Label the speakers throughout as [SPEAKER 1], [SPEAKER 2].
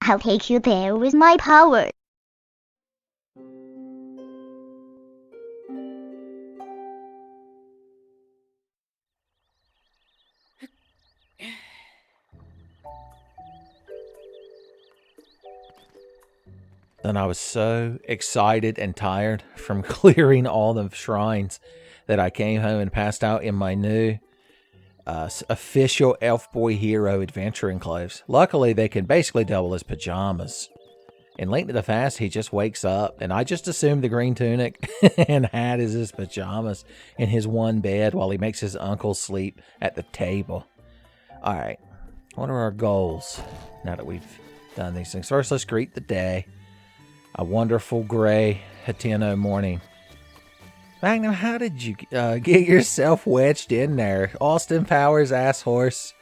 [SPEAKER 1] I'll take you there with my power.
[SPEAKER 2] And I was so excited and tired from clearing all the shrines that I came home and passed out in my new official Elf Boy Hero adventuring clothes. Luckily, they can basically double as pajamas. In Link to the Past, he just wakes up, and I just assumed the green tunic and hat is his pajamas in his one bed while he makes his uncle sleep at the table. All right, what are our goals now that we've done these things? First, let's greet the day. A wonderful gray Hateno morning. Magnum, how did you get yourself wedged in there? Austin Powers ass horse.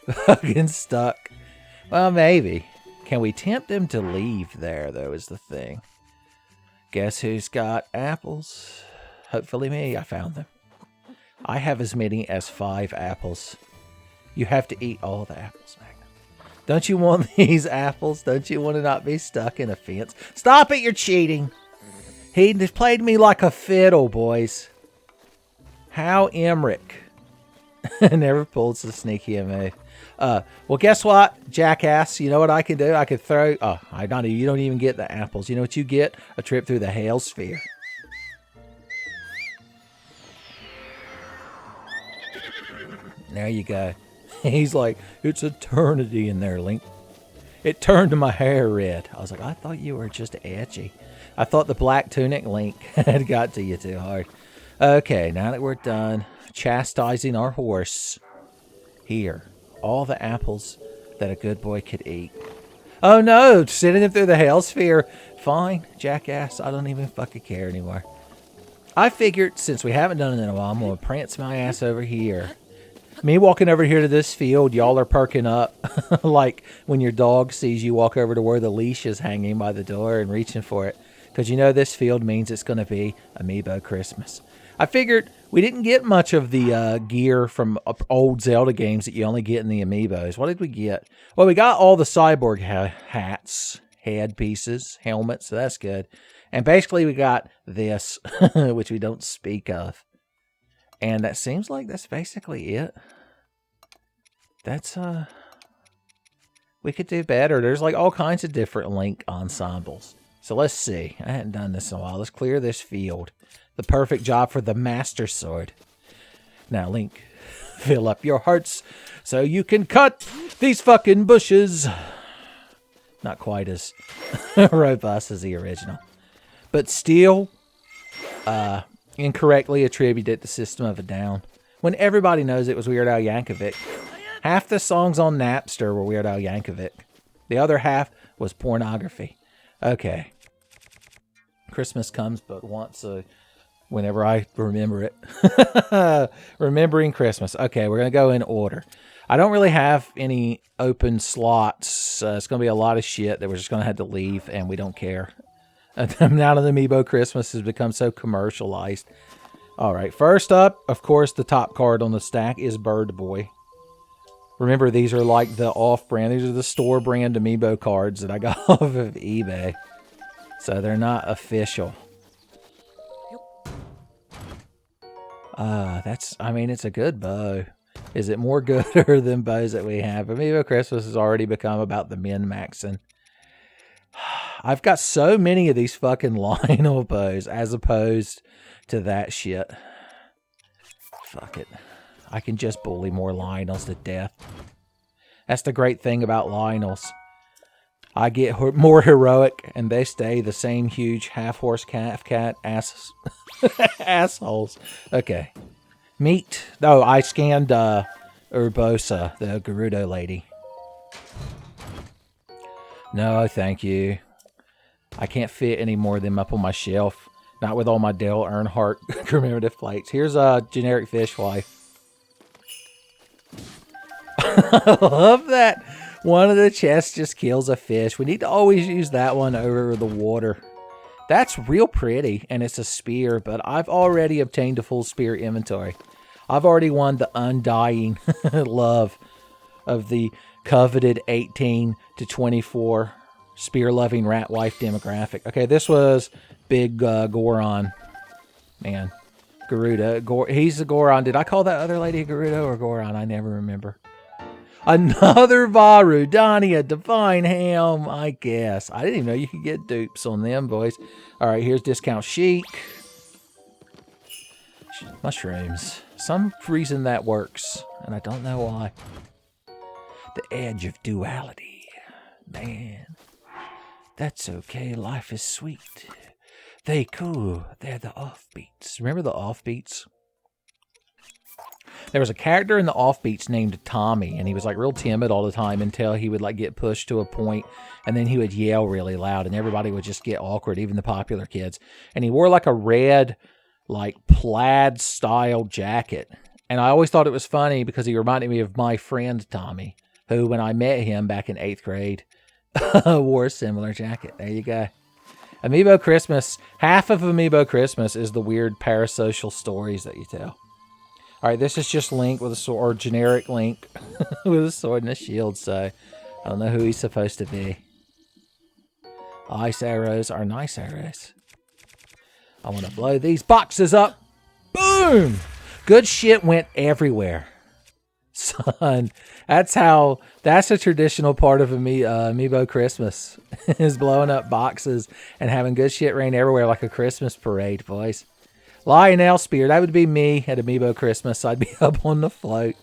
[SPEAKER 2] Fucking stuck. Well, maybe. Can we tempt him to leave there, though, is the thing. Guess who's got apples? Hopefully me. I found them. I have as many as 5 apples. You have to eat all the apples, Magnum. Don't you want these apples? Don't you want to not be stuck in a fence? Stop it, you're cheating. He played me like a fiddle, boys. How Emmerich. Never pulls the sneaky move. Well, guess what, jackass? You know what I can do? I could throw... Oh, you don't even get the apples. You know what you get? A trip through the Hail Sphere. There you go. He's like, it's eternity in there, Link. It turned my hair red. I was like, I thought you were just edgy. I thought the black tunic Link had got to you too hard. Okay, now that we're done chastising our horse, here, all the apples that a good boy could eat. Oh no, sending him through the Hail Sphere. Fine, jackass, I don't even fucking care anymore. I figured, since we haven't done it in a while, I'm going to prance my ass over here. Me walking over here to this field, y'all are perking up like when your dog sees you walk over to where the leash is hanging by the door and reaching for it. Because you know this field means it's going to be Amiibo Christmas. I figured we didn't get much of the gear from old Zelda games that you only get in the Amiibos. What did we get? Well, we got all the cyborg hats, head pieces, helmets, so that's good. And basically we got this, which we don't speak of. And that seems like that's basically it. That's, we could do better. There's like all kinds of different Link ensembles. So let's see. I hadn't done this in a while. Let's clear this field. The perfect job for the Master Sword. Now, Link, fill up your hearts so you can cut these fucking bushes. Not quite as robust as the original. But still, incorrectly attributed to System of a Down. When everybody knows it was Weird Al Yankovic. Half the songs on Napster were Weird Al Yankovic. The other half was pornography. Okay. Christmas comes but once whenever I remember it. Remembering Christmas. Okay, we're going to go in order. I don't really have any open slots. It's going to be a lot of shit that we're just going to have to leave, and we don't care. Now that the Amiibo Christmas has become so commercialized. All right, first up, of course, the top card on the stack is Bird Boy. Remember, these are like the off-brand. These are the store brand Amiibo cards that I got off of eBay. So they're not official. I mean, it's a good bow. Is it more gooder than bows that we have? Amiibo Christmas has already become about the min-maxing. I've got so many of these fucking Lionel bows as opposed to that shit. Fuck it. I can just bully more Lionels to death. That's the great thing about Lionels. I get more heroic and they stay the same huge half-horse calf-cat assholes. Okay. Meat. Oh, I scanned Urbosa, the Gerudo lady. No, thank you. I can't fit any more of them up on my shelf. Not with all my Dale Earnhardt commemorative plates. Here's a generic fishwife. I love that one of the chests just kills a fish. We need to always use that one over the water. That's real pretty, and it's a spear, but I've already obtained a full spear inventory. I've already won the undying love of the coveted 18 to 24 spear-loving rat wife demographic. Okay, this was big Goron. Man, Gerudo. He's the Goron. Did I call that other lady Gerudo or Goron? I never remember. Another Varu, Dania, Divine Helm, I guess. I didn't even know you could get dupes on them, boys. All right, here's Discount Chic. Mushrooms. Some reason that works, and I don't know why. The edge of duality. Man, that's okay. Life is sweet. They cool. They're the offbeats. Remember the offbeats? There was a character in the offbeats named Tommy, and he was like real timid all the time until he would like get pushed to a point, and then he would yell really loud, and everybody would just get awkward, even the popular kids. And he wore like a red, like plaid style jacket. And I always thought it was funny because he reminded me of my friend Tommy, who when I met him back in 8th grade, wore a similar jacket. There you go. Amiibo Christmas. Half of Amiibo Christmas is the weird parasocial stories that you tell. All right, this is just Link with a sword, or generic Link with a sword and a shield, so I don't know who he's supposed to be. Ice arrows are nice arrows. I want to blow these boxes up. Boom! Good shit went everywhere. Son, that's a traditional part of Amiibo Christmas, is blowing up boxes and having good shit rain everywhere like a Christmas parade, boys. Lionel Spear, that would be me at Amiibo Christmas. I'd be up on the float.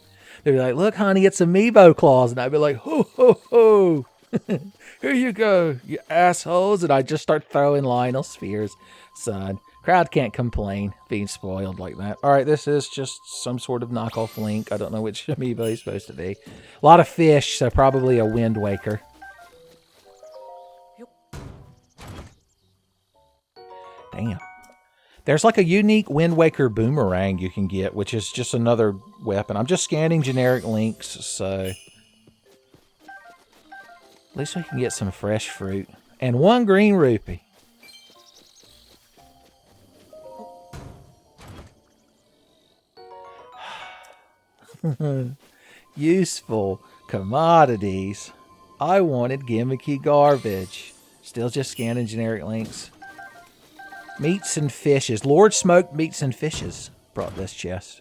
[SPEAKER 2] They'd be like, look, honey, it's Amiibo Claus. And I'd be like, ho, ho, ho. Here you go, you assholes. And I'd just start throwing Lionel Spears. Son, crowd can't complain being spoiled like that. All right, this is just some sort of knockoff Link. I don't know which Amiibo he's supposed to be. A lot of fish, so probably a Wind Waker. Damn. There's like a unique Wind Waker boomerang you can get, which is just another weapon. I'm just scanning generic links, so at least we can get some fresh fruit. And 1 green rupee. Useful commodities. I wanted gimmicky garbage. Still just scanning generic links. Meats and fishes. Lord Smoked Meats and Fishes brought this chest.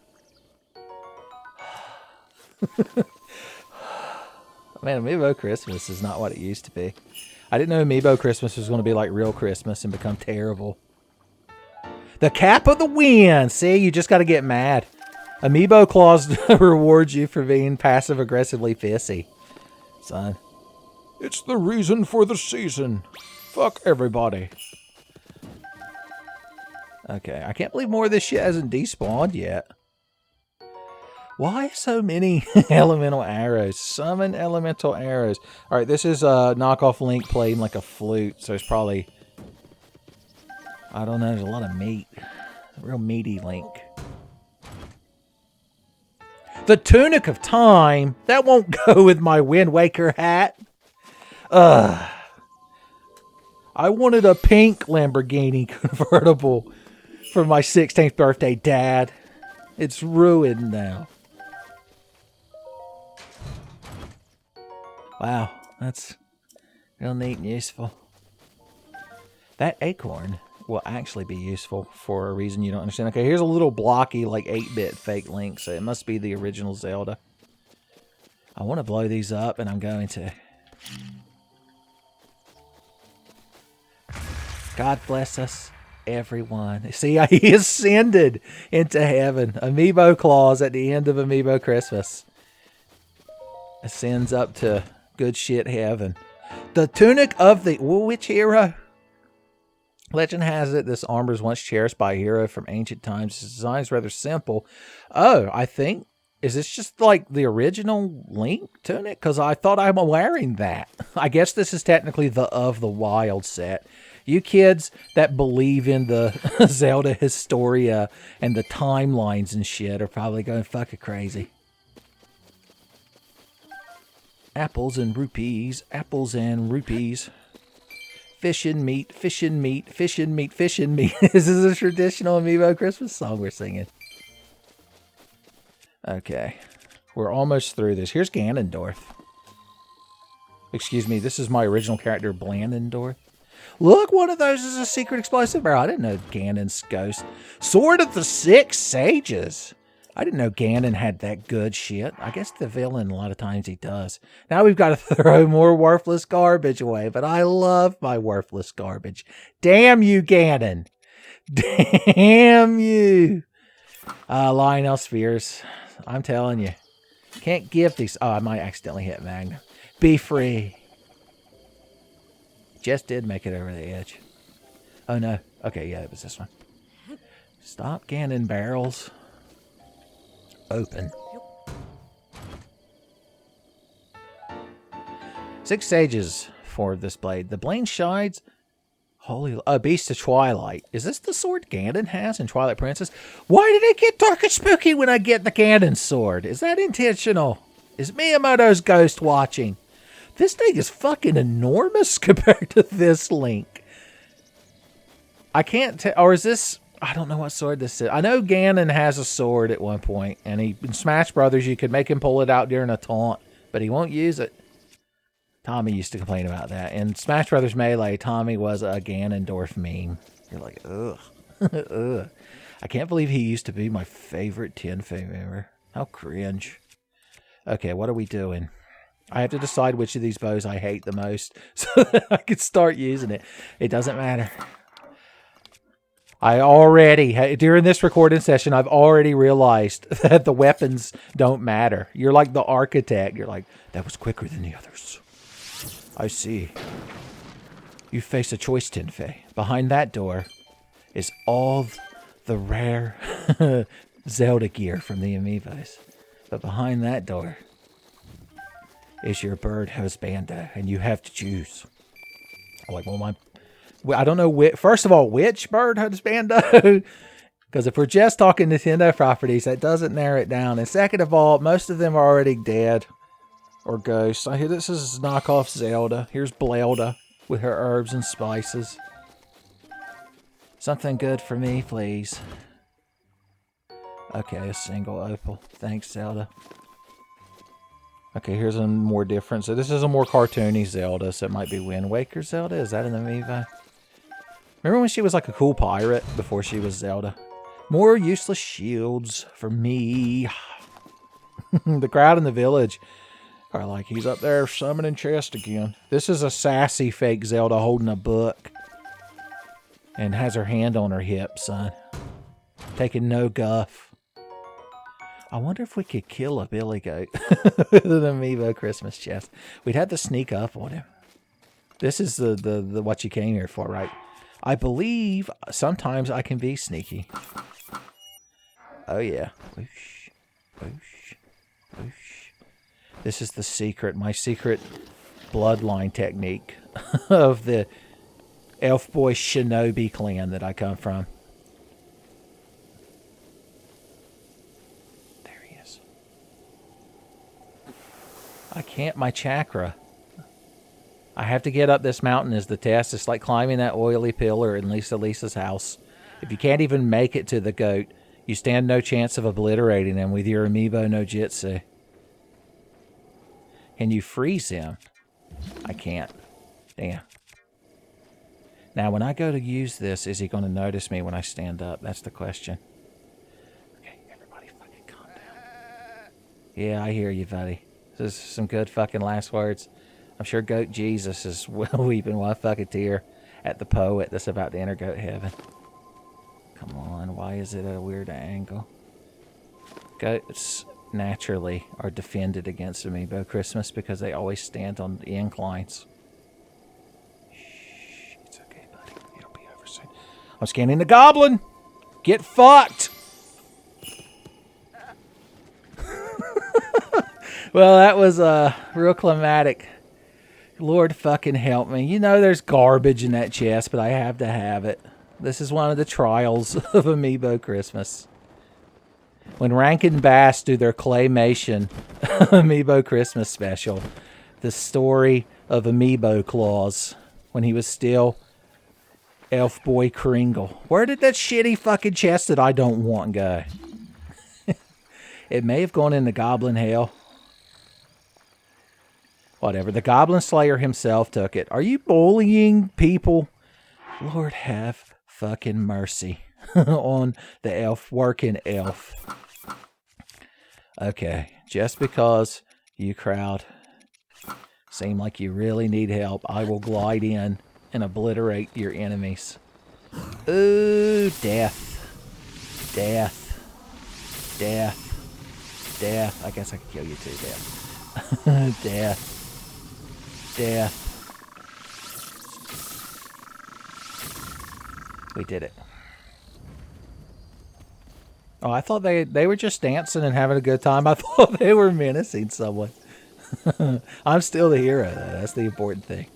[SPEAKER 2] Man, Amiibo Christmas is not what it used to be. I didn't know Amiibo Christmas was going to be like real Christmas and become terrible. The Cap of the Wind. See, you just got to get mad. Amiibo Claus rewards you for being passive-aggressively pissy. Son. It's the reason for the season. Fuck everybody. Okay, I can't believe more of this shit hasn't despawned yet. Why so many elemental arrows? Summon elemental arrows. Alright, this is a knockoff Link playing like a flute, so it's probably... I don't know, there's a lot of meat. Real meaty Link. The Tunic of Time? That won't go with my Wind Waker hat. I wanted a pink Lamborghini convertible for my 16th birthday, Dad. It's ruined now. Wow, that's real neat and useful. That acorn will actually be useful for a reason you don't understand. Okay, here's a little blocky, like 8-bit fake Link, so it must be the original Zelda. I want to blow these up, and I'm going to. God bless us, everyone. See, he ascended into heaven. Amiibo Claus at the end of Amiibo Christmas ascends up to good shit heaven. The Tunic of the... Which hero? Legend has it this armor was once cherished by a hero from ancient times. Its design is rather simple. Oh, I think... Is this just like the original Link tunic? Because I thought I'm wearing that. I guess this is technically the Of the Wild set. You kids that believe in the Zelda Historia and the timelines and shit are probably going fucking crazy. Apples and rupees. Apples and rupees. Fish and meat. Fish and meat. Fish and meat. Fish and meat. This is a traditional Amiibo Christmas song we're singing. Okay. We're almost through this. Here's Ganondorf. Excuse me, this is my original character, Blandendorf. Look, one of those is a secret explosive barrel. I didn't know Ganon's ghost. Sword of the Six Sages. I didn't know Ganon had that good shit. I guess the villain, a lot of times he does. Now we've got to throw more worthless garbage away, but I love my worthless garbage. Damn you, Ganon. Damn you. Lionel Spheres. I'm telling you. Can't give these. Oh, I might accidentally hit Magna. Be free. Just did make it over the edge. Oh, no. Okay, yeah, it was this one. Stop Ganon barrels. Open. 6 sages for this blade. The blade shines. Holy... Beast of Twilight. Is this the sword Ganon has in Twilight Princess? Why did it get dark and spooky when I get the Ganon sword? Is that intentional? Is Miyamoto's ghost watching? This thing is fucking enormous compared to this Link. I can't tell... Or is this... I don't know what sword this is. I know Ganon has a sword at one point, and in Smash Brothers, you could make him pull it out during a taunt, but he won't use it. Tommy used to complain about that. In Smash Brothers Melee, Tommy was a Ganondorf meme. You're like, ugh. Ugh. I can't believe he used to be my favorite Tenfey member. How cringe. Okay, what are we doing? I have to decide which of these bows I hate the most so that I can start using it. It doesn't matter. I already, during this recording session, I've already realized that the weapons don't matter. You're like the architect. You're like, that was quicker than the others. I see. You face a choice, Tenfey. Behind that door is all the rare Zelda gear from the Amiibos. But behind that door is your bird husbando, and you have to choose. Like, well, I don't know, first of all, which bird husbando? Because if we're just talking Nintendo properties, that doesn't narrow it down. And second of all, most of them are already dead. Or ghosts. I hear this is knockoff Zelda. Here's Blelda with her herbs and spices. Something good for me, please. Okay, a single opal. Thanks, Zelda. Okay, here's a more different. So this is a more cartoony Zelda, so it might be Wind Waker Zelda. Is that an Amiibo? Remember when she was like a cool pirate before she was Zelda? More useless shields for me. The crowd in the village are like, he's up there summoning chest again. This is a sassy fake Zelda holding a book. And has her hand on her hip, son. Taking no guff. I wonder if we could kill a billy goat with an Amiibo Christmas chest. We'd have to sneak up on him. This is the what you came here for, right? I believe sometimes I can be sneaky. Oh yeah. Whoosh, whoosh, whoosh. This is the secret, my secret bloodline technique of the Elf Boy Shinobi clan that I come from. There he is. I can't, my chakra. I have to get up this mountain is the test. It's like climbing that oily pillar in Lisa's house. If you can't even make it to the goat, you stand no chance of obliterating him with your Amiibo no Jitsu. Can you freeze him? I can't. Damn. Now, when I go to use this, is he going to notice me when I stand up? That's the question. Okay, everybody fucking calm down. Yeah, I hear you, buddy. This is some good fucking last words. I'm sure Goat Jesus is weeping one fucking tear at the poet that's about to enter goat heaven. Come on, why is it at a weird angle? Goats naturally are defended against Amiibo Christmas because they always stand on the inclines. Shh, it's okay, buddy. It'll be over soon. I'm scanning the goblin! Get fucked! Well, that was real climatic. Lord fucking help me. You know there's garbage in that chest, but I have to have it. This is one of the trials of Amiibo Christmas. When Rankin Bass do their claymation Amiibo Christmas special, the story of Amiibo Claus when he was still Elf Boy Kringle. Where did that shitty fucking chest that I don't want go? It may have gone into Goblin Hell. Whatever. The Goblin Slayer himself took it. Are you bullying people? Lord have fucking mercy on the elf, working elf. Okay, just because you crowd seem like you really need help, I will glide in and obliterate your enemies. Ooh, death. Death. Death. Death. I guess I could kill you too, death. Death. Death. We did it. Oh, I thought they were just dancing and having a good time. I thought they were menacing someone. I'm still the hero, though. That's the important thing.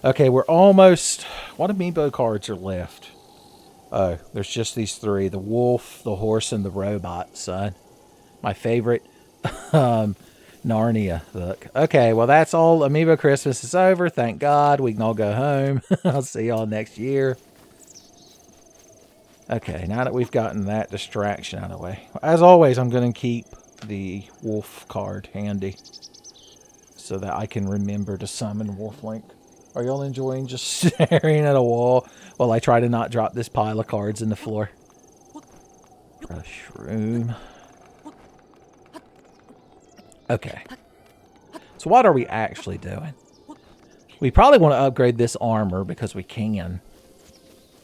[SPEAKER 2] Okay, we're almost... What Amiibo cards are left? Oh, there's just these three. The wolf, the horse, and the robot, son. My favorite Narnia book. Okay, well, that's all. Amiibo Christmas is over. Thank God. We can all go home. I'll see y'all next year. Okay, now that we've gotten that distraction out of the way. As always, I'm going to keep the wolf card handy so that I can remember to summon Wolf Link. Are y'all enjoying just staring at a wall while I try to not drop this pile of cards in the floor? A shroom. Okay. So what are we actually doing? We probably want to upgrade this armor because we can.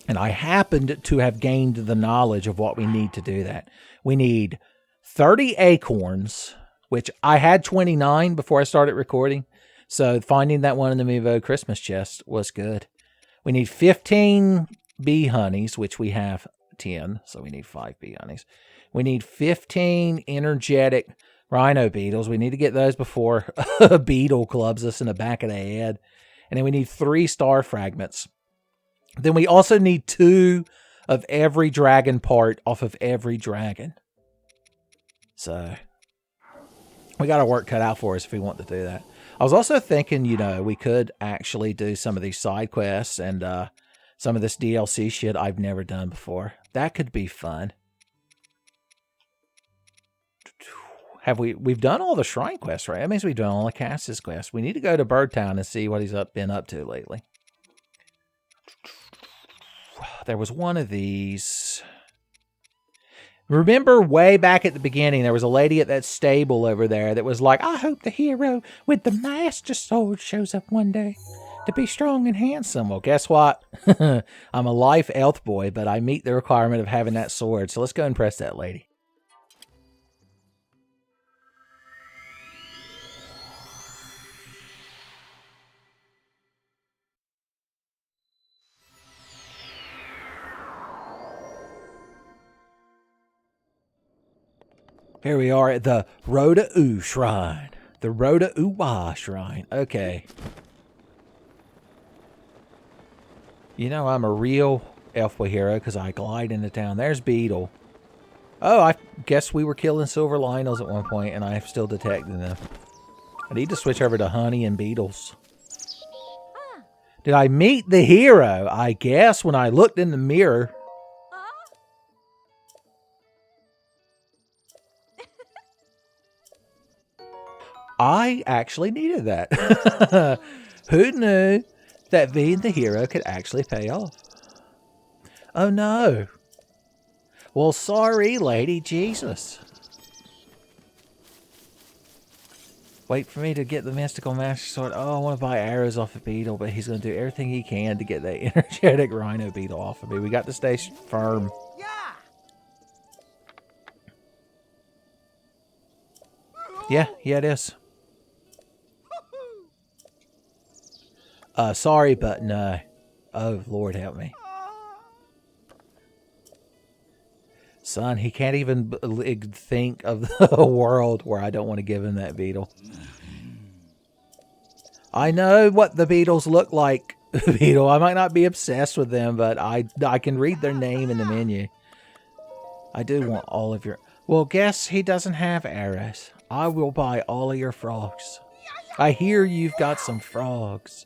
[SPEAKER 2] And I happened to have gained the knowledge of what we need to do that. We need 30 acorns, which I had 29 before I started recording. So finding that one in the Amiibo Christmas chest was good. We need 15 bee honeys, which we have 10. So we need 5 bee honeys. We need 15 energetic rhino beetles. We need to get those before a beetle clubs us in the back of the head. And then we need 3 star fragments. Then we also need 2 of every dragon part off of every dragon. So we got our work cut out for us if we want to do that. I was also thinking, you know, we could actually do some of these side quests and some of this DLC shit I've never done before. That could be fun. We've done all the shrine quests, right? That means we've done all the Cass's quests. We need to go to Birdtown and see what he's been up to lately. There was one of these. Remember way back at the beginning, there was a lady at that stable over there that was like, I hope the hero with the master sword shows up one day to be strong and handsome. Well, guess what? I'm a life elf boy, but I meet the requirement of having that sword. So let's go and press that lady. Here we are at the Roda-U Shrine. The Roda-U-Wa Shrine. Okay. You know I'm a real elf boy hero because I glide into town. There's Beetle. Oh, I guess we were killing silver Lionels at one point and I'm still detecting them. I need to switch over to honey and beetles. Did I meet the hero? I guess when I looked in the mirror. I actually needed that. Who knew that being the hero could actually pay off? Oh no. Well, sorry, lady. Jesus. Wait for me to get the mystical master sword. Oh, I want to buy arrows off of Beetle, but he's going to do everything he can to get that energetic rhino beetle off of me. We got to stay firm. Yeah, it is. Sorry, but no. Oh, Lord help me. Son, he can't even think of the world where I don't want to give him that beetle. I know what the beetles look like, Beetle. I might not be obsessed with them, but I can read their name in the menu. I do want all of your... Well, guess he doesn't have arrows. I will buy all of your frogs. I hear you've got some frogs.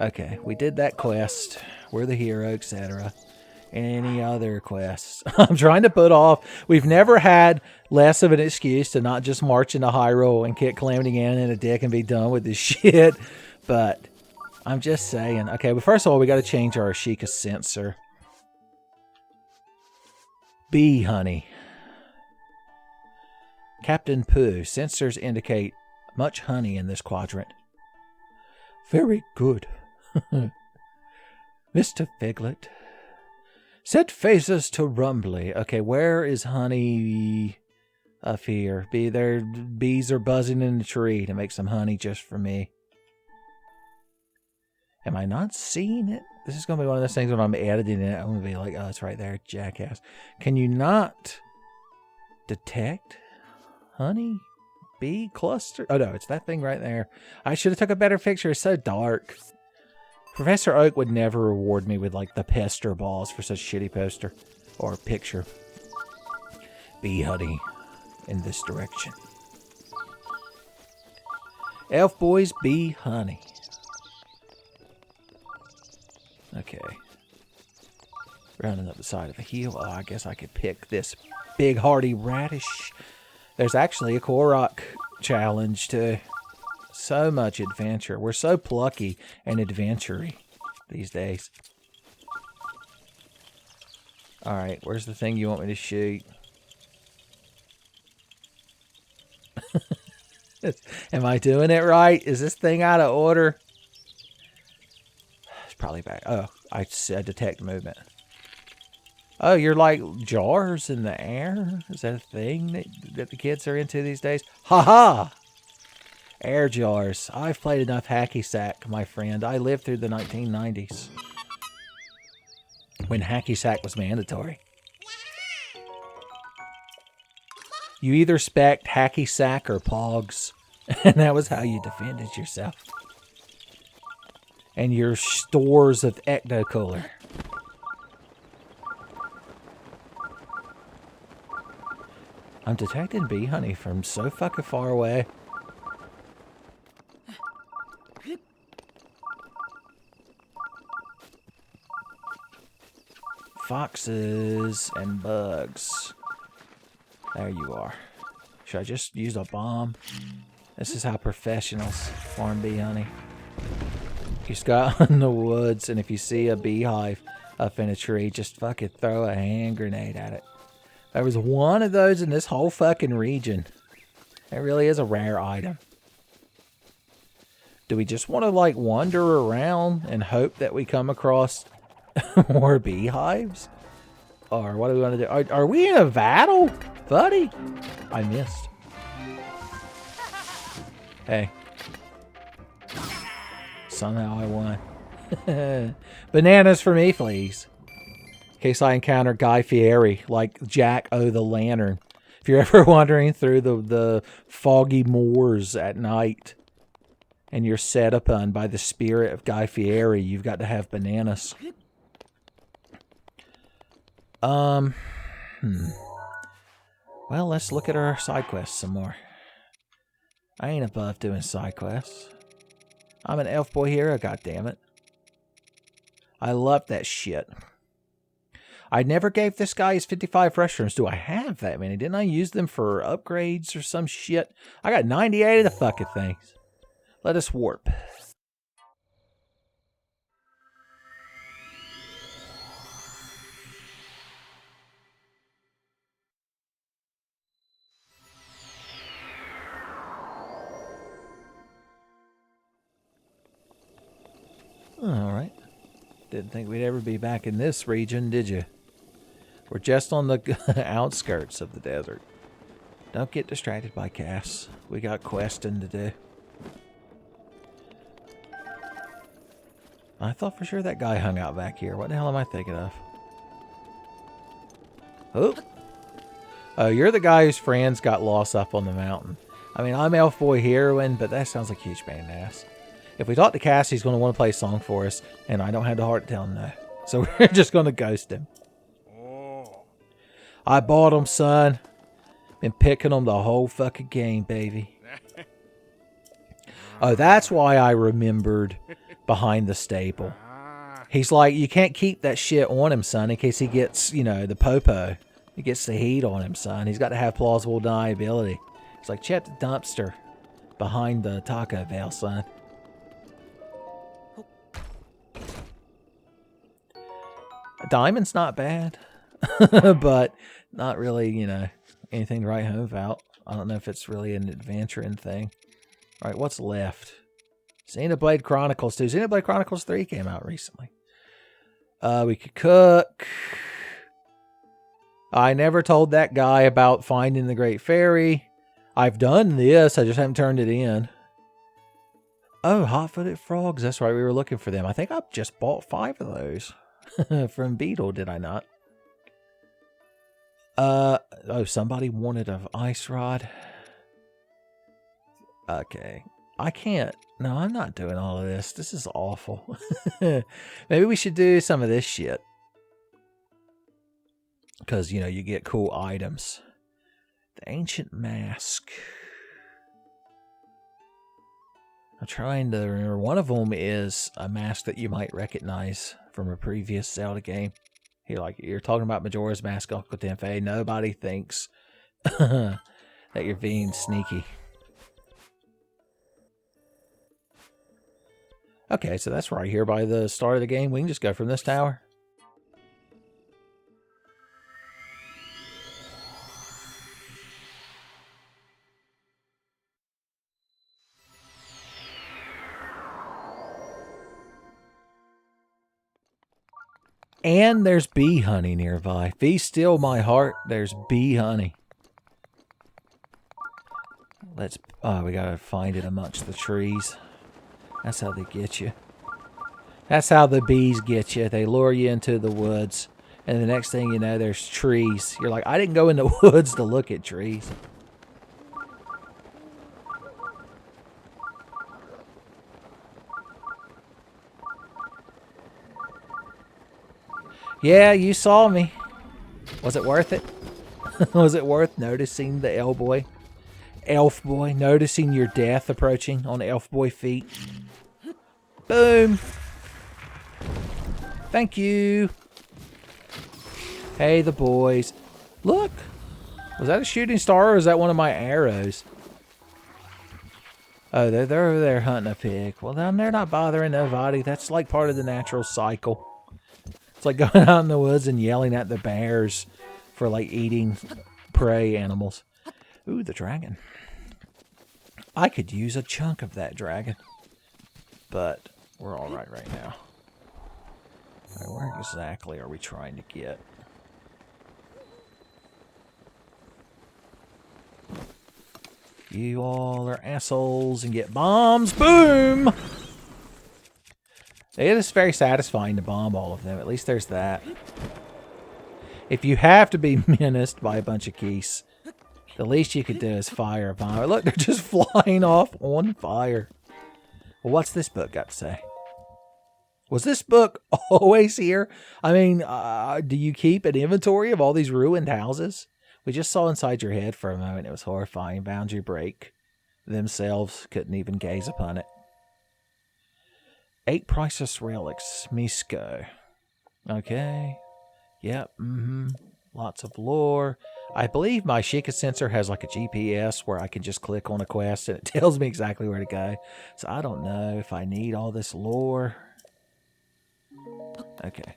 [SPEAKER 2] Okay, we did that quest. We're the hero, etc. any other quests. I'm trying to put off. We've never had less of an excuse to not just march into Hyrule and kick Calamity Ganon in a dick and be done with this shit. But I'm just saying. Okay, but first of all, we got to change our Sheikah sensor. Bee honey. Captain Pooh. Sensors indicate much honey in this quadrant. Very good. Mr. Figlet. Set phasers to rumbly. Okay, where is honey up here? Bees are buzzing in the tree to make some honey just for me. Am I not seeing it? This is going to be one of those things when I'm editing it. I'm going to be like, oh, it's right there, jackass. Can you not detect honey bee cluster? Oh, no, it's that thing right there. I should have took a better picture. It's so dark. Professor Oak would never reward me with, like, the pester balls for such a shitty poster or picture. Bee honey in this direction. Elf boys, bee honey. Okay. Rounding up the side of a hill. Oh, I guess I could pick this big hardy radish. There's actually a Korok challenge too. So much adventure. We're so plucky and adventure-y these days. Alright, where's the thing you want me to shoot? Am I doing it right? Is this thing out of order? It's probably back. Oh, I detect movement. Oh, you're like jars in the air? Is that a thing that the kids are into these days? Ha-ha! Air jars. I've played enough hacky sack, my friend. I lived through the 1990s. When hacky sack was mandatory. You either spec'd hacky sack or pogs. And that was how you defended yourself. And your stores of ecto-cooler. I'm detecting bee honey from so fucking far away. Foxes and bugs. There you are. Should I just use a bomb? This is how professionals farm bee honey. You just go out in the woods, and if you see a beehive up in a tree, just fucking throw a hand grenade at it. There was one of those in this whole fucking region. It really is a rare item. Do we just want to, like, wander around and hope that we come across more beehives? Or what do we want to do? Are we in a battle, buddy? I missed. Hey. Somehow I won. Bananas for me, please. In case I encounter Guy Fieri, like Jack O' the Lantern. If you're ever wandering through the foggy moors at night and you're set upon by the spirit of Guy Fieri, you've got to have bananas. Well, let's look at our side quests some more. I ain't above doing side quests. I'm an elf boy hero, goddammit. I love that shit. I never gave this guy his 55 restrooms. Do I have that many? Didn't I use them for upgrades or some shit? I got 98 of the fucking things. Let us warp. Alright. Didn't think we'd ever be back in this region, did you? We're just on the outskirts of the desert. Don't get distracted by Cass. We got questing to do. I thought for sure that guy hung out back here. What the hell am I thinking of? Oh, you're the guy whose friends got lost up on the mountain. I mean, I'm Elf Boy Heroine, but that sounds like a huge pain in the ass. If we talk to Cass, he's going to want to play a song for us, and I don't have the heart to tell him no. So we're just going to ghost him. I bought him, son. Been picking him the whole fucking game, baby. Oh, that's why I remembered behind the stable. He's like, you can't keep that shit on him, son, in case he gets, you know, the popo. He gets the heat on him, son. He's got to have plausible deniability. It's like, check the dumpster behind the Taco Bell, son. A diamond's not bad, but not really, you know, anything to write home about. I don't know if it's really an adventuring thing. All right, what's left? Xenoblade Chronicles 2. Xenoblade Chronicles 3 came out recently. We could cook. I never told that guy about finding the Great Fairy. I've done this. I just haven't turned it in. Oh, hot-footed frogs. That's right. We were looking for them. I think I just bought 5 of those from Beetle, did I not? Oh, somebody wanted an ice rod. Okay. I can't. No, I'm not doing all of this. This is awful. Maybe we should do some of this shit. Because, you know, you get cool items. The Ancient Mask. I'm trying to remember. One of them is a mask that you might recognize from a previous Zelda game. You're talking about Majora's Mask, Uncle Tenfey. Nobody thinks that you're being sneaky. Okay, so that's right here by the start of the game. We can just go from this tower. And there's bee honey nearby. Be still, my heart. There's bee honey. We gotta find it amongst the trees. That's how they get you. That's how the bees get you. They lure you into the woods. And the next thing you know, there's trees. You're like, I didn't go in the woods to look at trees. Yeah, you saw me. Was it worth it? Was it worth noticing the elf boy, noticing your death approaching on elf boy feet? Boom. Thank you. Hey, the boys. Look. Was that a shooting star or is that one of my arrows? Oh, they're over there hunting a pig. Well, then they're not bothering nobody. That's like part of the natural cycle. It's like going out in the woods and yelling at the bears for like eating prey animals. Ooh, the dragon. I could use a chunk of that dragon. But we're all right now. All right, where exactly are we trying to get? You all are assholes and get bombs. Boom! It is very satisfying to bomb all of them. At least there's that. If you have to be menaced by a bunch of geese, the least you could do is fire a bomb. Look, they're just flying off on fire. Well, what's this book got to say? Was this book always here? I mean, do you keep an inventory of all these ruined houses? We just saw inside your head for a moment. It was horrifying. Boundary break. Themselves couldn't even gaze upon it. 8 priceless relics. Misko. Okay. Yep. Lots of lore. I believe my Sheikah sensor has like a GPS where I can just click on a quest and it tells me exactly where to go. So I don't know if I need all this lore. Okay.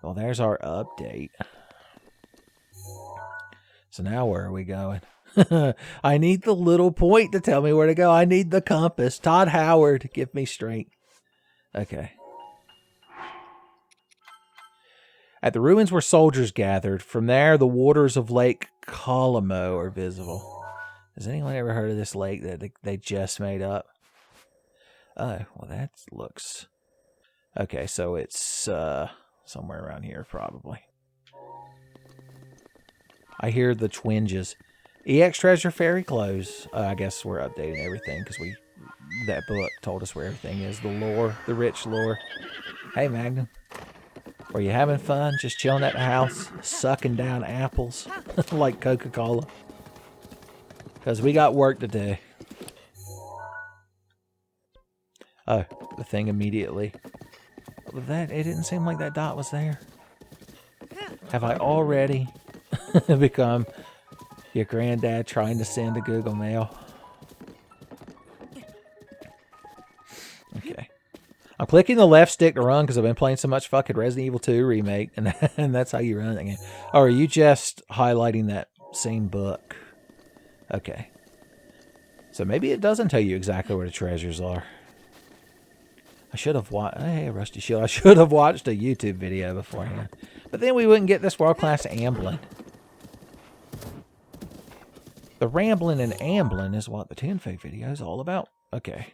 [SPEAKER 2] Well, there's our update. So now where are we going? I need the little point to tell me where to go. I need the compass. Todd Howard, give me straight. Okay. At the ruins where soldiers gathered. From there, the waters of Lake Colombo are visible. Has anyone ever heard of this lake that they just made up? Oh, well that looks... Okay, so it's somewhere around here probably. I hear the twinges. EX Treasure Fairy Clothes. I guess we're updating everything because that book told us where everything is. The lore, the rich lore. Hey, Magnum. Are you having fun? Just chilling at the house, sucking down apples like Coca-Cola? Because we got work to do. Oh, the thing immediately It didn't seem like that dot was there. Have I already become your granddad trying to send a Google Mail? Okay. I'm clicking the left stick to run because I've been playing so much fucking Resident Evil 2 remake, and that's how you run that game. Oh, are you just highlighting that same book? Okay. So maybe it doesn't tell you exactly where the treasures are. I should have watched... Hey, Rusty Shield. I should have watched a YouTube video beforehand. But then we wouldn't get this world-class ambling. The rambling and ambling is what the Tenfey video is all about. Okay.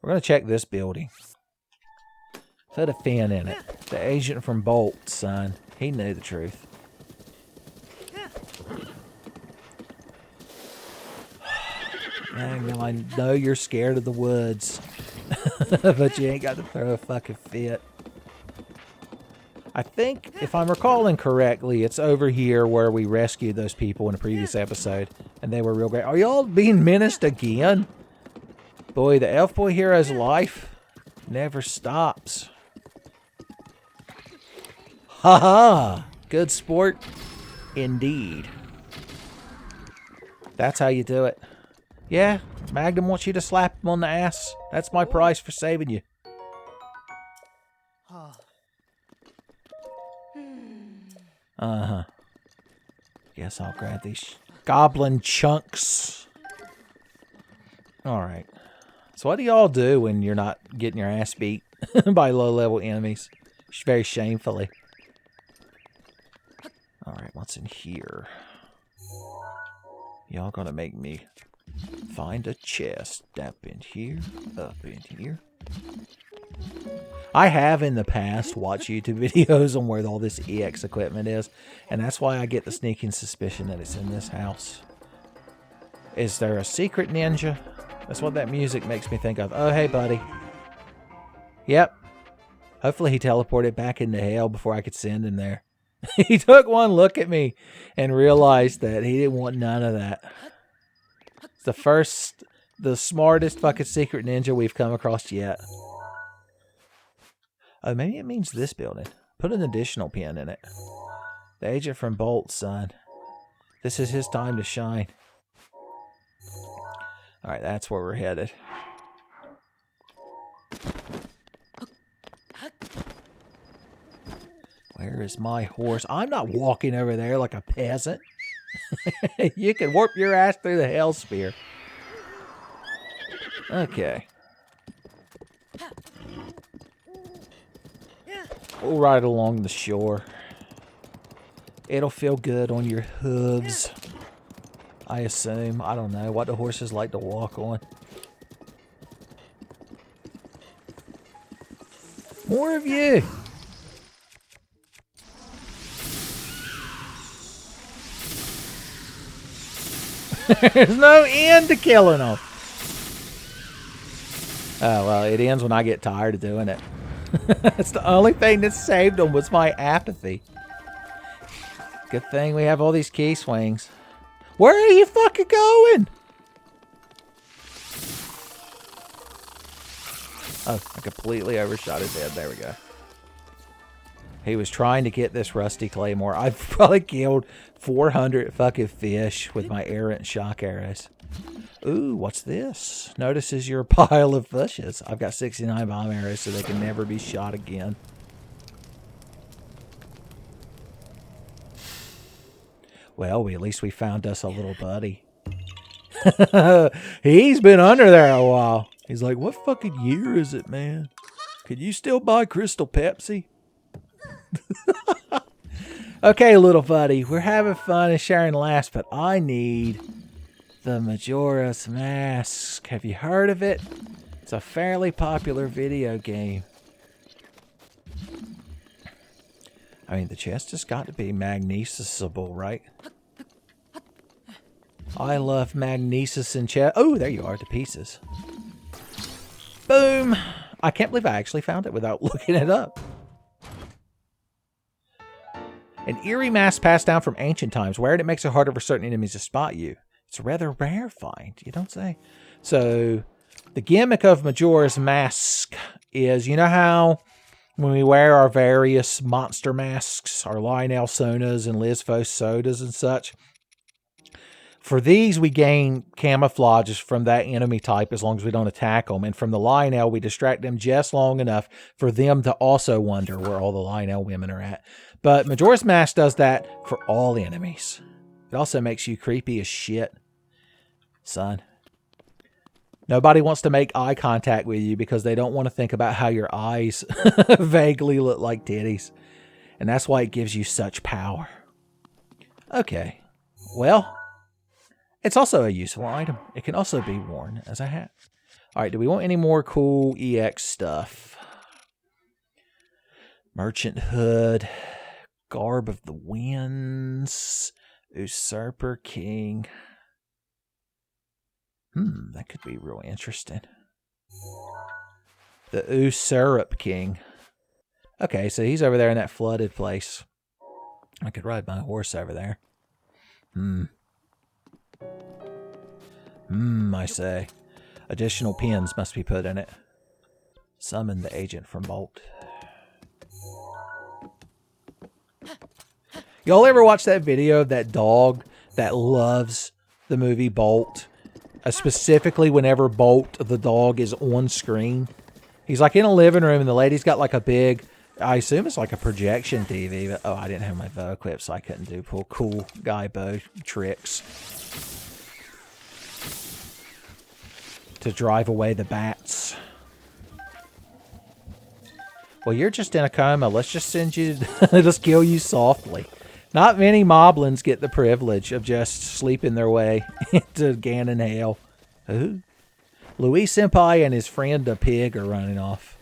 [SPEAKER 2] We're going to check this building. Put a fin in it. The agent from Bolt, son. He knew the truth. Man, I know you're scared of the woods. But you ain't got to throw a fucking fit. I think, if I'm recalling correctly, it's over here where we rescued those people in a previous episode. And they were real great. Are y'all being menaced again? Boy, the elf boy hero's life never stops. Haha! Good sport indeed. That's how you do it. Yeah, Magnum wants you to slap him on the ass. That's my price for saving you. Uh-huh. Guess I'll grab these goblin chunks. Alright. So what do y'all do when you're not getting your ass beat by low-level enemies? Very shamefully. Alright, what's in here? Y'all gonna make me find a chest. Up in here, up in here. I have in the past watched YouTube videos on where all this EX equipment is, and that's why I get the sneaking suspicion that it's in this house. Is there a secret ninja? That's what that music makes me think of. Oh, hey, buddy. Yep. Hopefully he teleported back into hell before I could send him there. He took one look at me and realized that he didn't want none of that. It's the smartest fucking secret ninja we've come across yet. Oh, maybe it means this building. Put an additional pin in it. The agent from Bolt, son. This is his time to shine. Alright, that's where we're headed. Where is my horse? I'm not walking over there like a peasant. You can warp your ass through the hell spear. Okay. We'll ride along the shore. It'll feel good on your hooves. I assume. I don't know what the horses like to walk on. More of you. There's no end to killing them. Oh, well, it ends when I get tired of doing it. That's the only thing that saved them was my apathy. Good thing we have all these key swings. Where are you fucking going? Oh, I completely overshot his head. There we go. He was trying to get this rusty claymore. I've probably killed 400 fucking fish with my errant shock arrows. Ooh, what's this? Notices your pile of bushes. I've got 69 bomb arrows so they can never be shot again. Well, at least we found us a little buddy. He's been under there a while. He's like, what fucking year is it, man? Could you still buy Crystal Pepsi? Okay, little buddy, we're having fun and sharing laughs, but I need the Majora's Mask. Have you heard of it? It's a fairly popular video game. I mean, the chest has got to be magnesisable, right? I love magnesis in chest. Oh, there you are, to pieces. Boom! I can't believe I actually found it without looking it up. An eerie mask passed down from ancient times. Wearing it makes it harder for certain enemies to spot you. It's a rather rare find, you don't say. So, the gimmick of Majora's Mask is, you know how when we wear our various monster masks, our Lionel Sonas and Liz Fos sodas and such. For these, we gain camouflages from that enemy type as long as we don't attack them. And from the Lionel, we distract them just long enough for them to also wonder where all the Lionel women are at. But Majora's Mask does that for all enemies. It also makes you creepy as shit, son. Nobody wants to make eye contact with you because they don't want to think about how your eyes vaguely look like titties. And that's why it gives you such power. Okay. Well, it's also a useful item. It can also be worn as a hat. All right, do we want any more cool EX stuff? Merchant Hood, Garb of the Winds, Usurper King. That could be real interesting. The Usurp King. Okay, so he's over there in that flooded place. I could ride my horse over there. I say. Additional pins must be put in it. Summon the agent from Bolt. Y'all ever watch that video of that dog that loves the movie Bolt? Specifically whenever Bolt the dog is on screen. He's like in a living room and the lady's got like a big, I assume it's like a projection TV. But, I didn't have my bow clip, so I couldn't do cool guy bow tricks to drive away the bats. Well, you're just in a coma. Let's just send you, let's kill you softly. Not many moblins get the privilege of just sleeping their way into Ganon Hell. Ooh. Louis Senpai and his friend the pig are running off.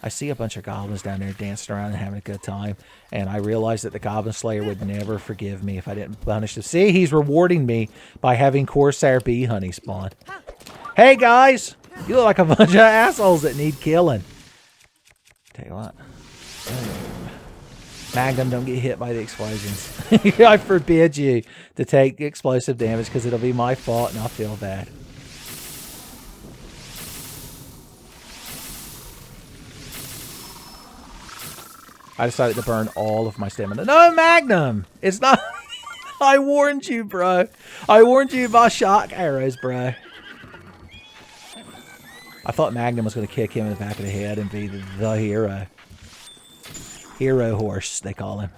[SPEAKER 2] I see a bunch of goblins down there dancing around and having a good time. And I realize that the Goblin Slayer would never forgive me if I didn't punish him. See, he's rewarding me by having Corsair Bee Honey spawn. Hey, guys! You look like a bunch of assholes that need killing. Tell you what. Magnum, don't get hit by the explosions. I forbid you to take explosive damage because it'll be my fault and I'll feel bad. I decided to burn all of my stamina. No, Magnum! It's not... I warned you, bro. I warned you about shock arrows, bro. I thought Magnum was going to kick him in the back of the head and be the hero. Hero horse, they call him.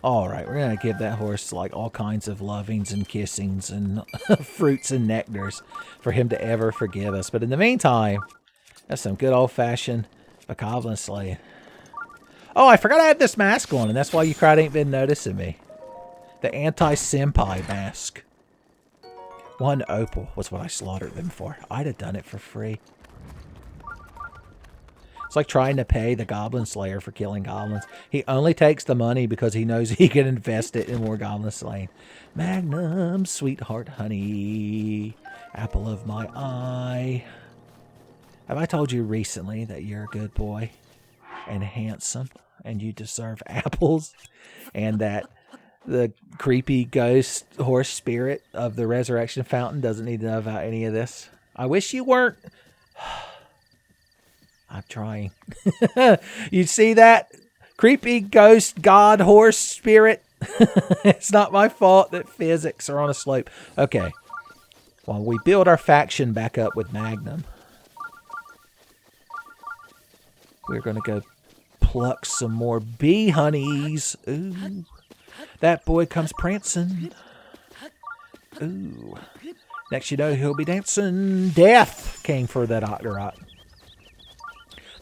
[SPEAKER 2] Alright, we're going to give that horse like all kinds of lovings and kissings and fruits and nectars for him to ever forgive us. But in the meantime, that's some good old-fashioned Goblin slaying. Oh, I forgot I had this mask on, and that's why you cried ain't been noticing me. The anti-senpai mask. 1 opal was what I slaughtered them for. I'd have done it for free. It's like trying to pay the Goblin Slayer for killing goblins. He only takes the money because he knows he can invest it in more goblin slaying. Magnum, sweetheart, honey, apple of my eye. Have I told you recently that you're a good boy and handsome and you deserve apples? And that the creepy ghost horse spirit of the resurrection fountain doesn't need to know about any of this? I wish you weren't... I'm trying. You see that? Creepy ghost god horse spirit. It's not my fault that physics are on a slope. Okay. Well, we build our faction back up with Magnum. We're going to go pluck some more bee honeys. Ooh. That boy comes prancing. Ooh. Next you know, he'll be dancing. Death came for that Octorok.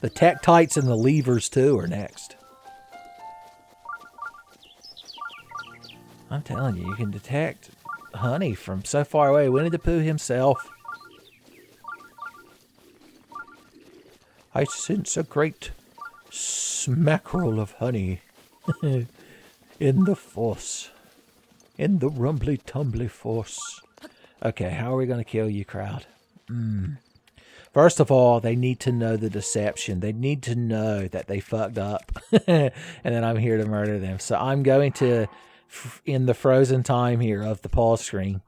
[SPEAKER 2] The Tektites and the Levers, too, are next. I'm telling you, you can detect honey from so far away. Winnie the Pooh himself. I sense a great smackerel of honey in the force. In the rumbly-tumbly force. Okay, how are we going to kill you, crowd? First of all, they need to know the deception. They need to know that they fucked up. And then I'm here to murder them. So I'm going to, in the frozen time here of the pause screen,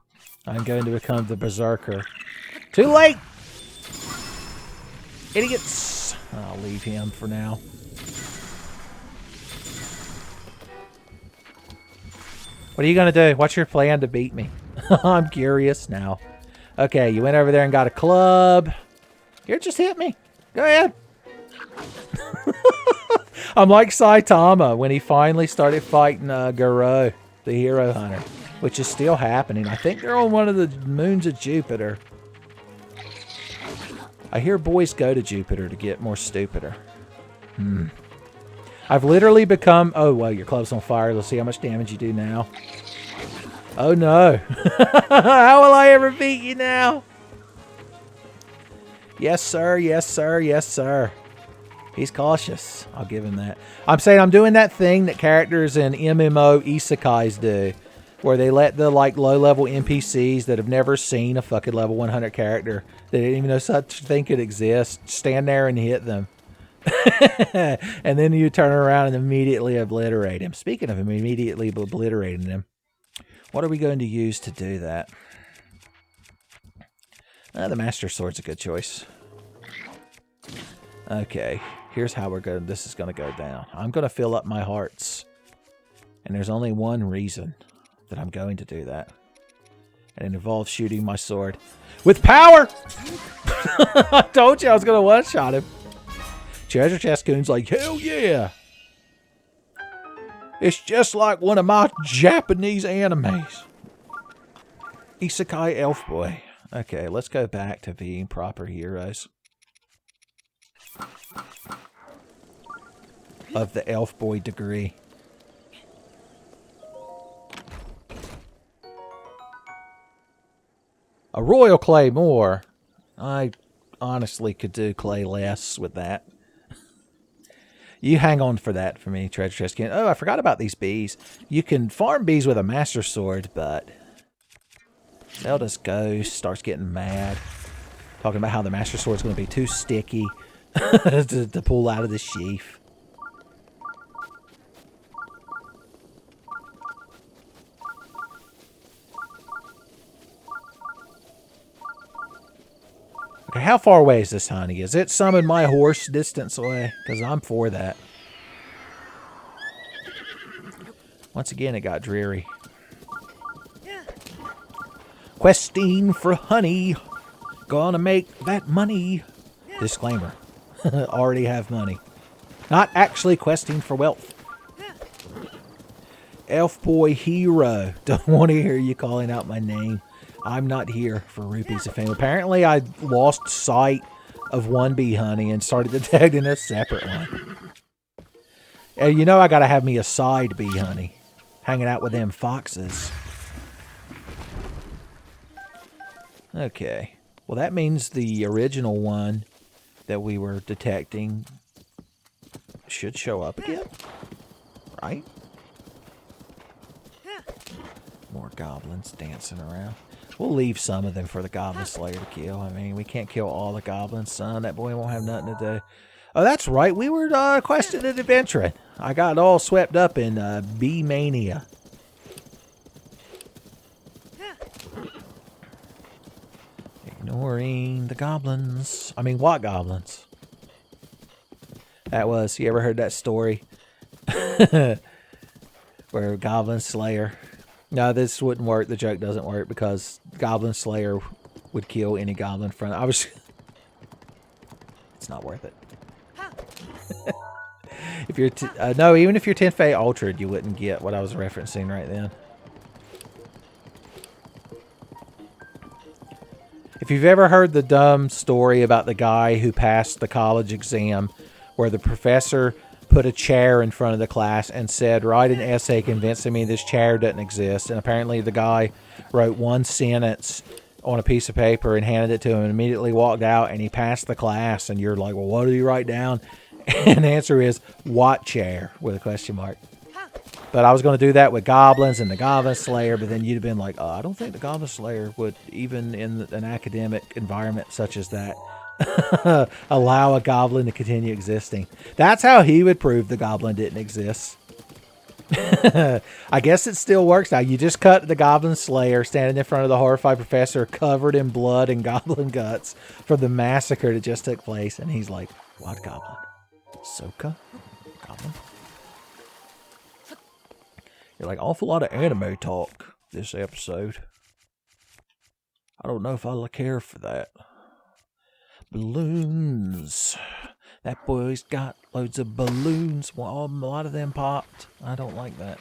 [SPEAKER 2] I'm going to become the Berserker Too late! Idiots! I'll leave him for now. What are you going to do? What's your plan to beat me? I'm curious now. Okay, you went over there and got a club. Here, just hit me. Go ahead. I'm like Saitama when he finally started fighting Garo, the hero hunter, which is still happening. I think they're on one of the moons of Jupiter. I hear boys go to Jupiter to get more stupider. I've literally become... Oh, well, your club's on fire. Let's see how much damage you do now. Oh, no. How will I ever beat you now? Yes, sir. Yes, sir. Yes, sir. He's cautious. I'll give him that. I'm saying I'm doing that thing that characters in MMO isekais do, where they let the low-level NPCs that have never seen a fucking level 100 character, they didn't even know such thing could exist, stand there and hit them. And then you turn around and immediately obliterate him. Speaking of him, immediately obliterating him, what are we going to use to do that? The Master Sword's a good choice. Okay, here's how we're going. This is going to go down. I'm going to fill up my hearts. And there's only one reason that I'm going to do that. And it involves shooting my sword with power! I told you I was going to one-shot him. Treasure Chest Coon's like, hell yeah! It's just like one of my Japanese animes. Isekai Elf Boy. Okay, let's go back to being proper heroes. Of the Elf Boy degree. A Royal Claymore. I honestly could do clay less with that. You hang on for that for me, Treasure Chest King. Oh, I forgot about these bees. You can farm bees with a Master Sword, but Zelda's ghost starts getting mad. Talking about how the Master Sword's going to be too sticky to pull out of the sheath. Okay, how far away is this honey? Is it summon my horse distance away? Because I'm for that. Once again, it got dreary. Questing for honey. Gonna make that money. Disclaimer. Already have money. Not actually questing for wealth. Elf Boy Hero. Don't want to hear you calling out my name. I'm not here for rupees of fame. Apparently, I lost sight of one bee honey and started detecting a separate one. You know I gotta have me a side bee honey. Hanging out with them foxes. Okay. Well, that means the original one that we were detecting should show up again. Right? More goblins dancing around. We'll leave some of them for the Goblin Slayer to kill. I mean, we can't kill all the goblins, son. That boy won't have nothing to do. Oh, that's right. We were questing and adventuring. I got all swept up in bee mania. Ignoring the goblins. I mean, what goblins? That was, you ever heard that story? Where Goblin Slayer... No, this wouldn't work. The joke doesn't work because Goblin Slayer would kill any goblin front. I was... It's not worth it. If you're... no, even if you're Tenfey Altered, you wouldn't get what I was referencing right then. If you've ever heard the dumb story about the guy who passed the college exam where the professor put a chair in front of the class and said, write an essay convincing me this chair doesn't exist. And apparently the guy wrote one sentence on a piece of paper and handed it to him and immediately walked out and he passed the class. And you're like, well, what did he write down? And the answer is, what chair? With a question mark. But I was going to do that with goblins and the Goblin Slayer, but then you'd have been like, oh, I don't think the Goblin Slayer would, even in an academic environment such as that, allow a goblin to continue existing. That's how he would prove the goblin didn't exist. I guess it still works now. You just cut the Goblin Slayer standing in front of the horrified professor covered in blood and goblin guts from the massacre that just took place. And he's like, what goblin? Soka? Goblin? You're like, awful lot of anime talk this episode. I don't know if I'll care for that. Balloons. That boy's got loads of balloons. Well, a lot of them popped. I don't like that.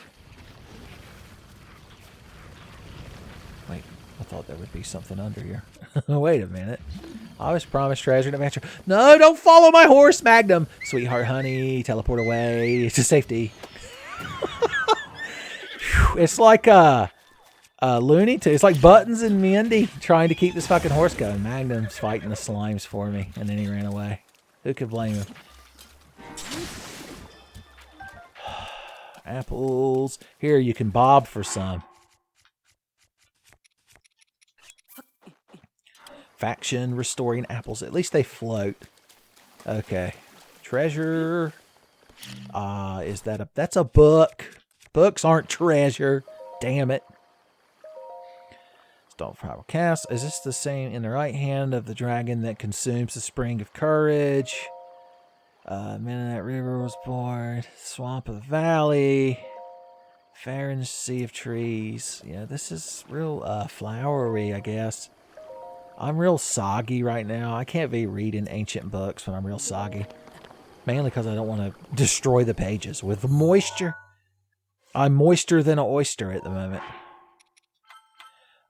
[SPEAKER 2] Wait, I thought there would be something under here. Wait a minute. I was promised treasure and adventure. No, don't follow my horse, Magnum. Sweetheart, honey, teleport away to safety. It's like Looney Tunes. It's like Buttons and Mindy trying to keep this fucking horse going. Magnum's fighting the slimes for me, and then he ran away. Who could blame him? Apples. Here, you can bob for some. Faction restoring apples. At least they float. Okay. Treasure. Is that a... That's a book. Books aren't treasure. Damn it. Stone Primal Cast. Is this the same in the right hand of the dragon that consumes the spring of courage? Mennonite River was born. Swamp of the Valley. Farron Sea of Trees. Yeah, this is real flowery, I guess. I'm real soggy right now. I can't be reading ancient books when I'm real soggy. Mainly because I don't want to destroy the pages with moisture. I'm moister than an oyster at the moment.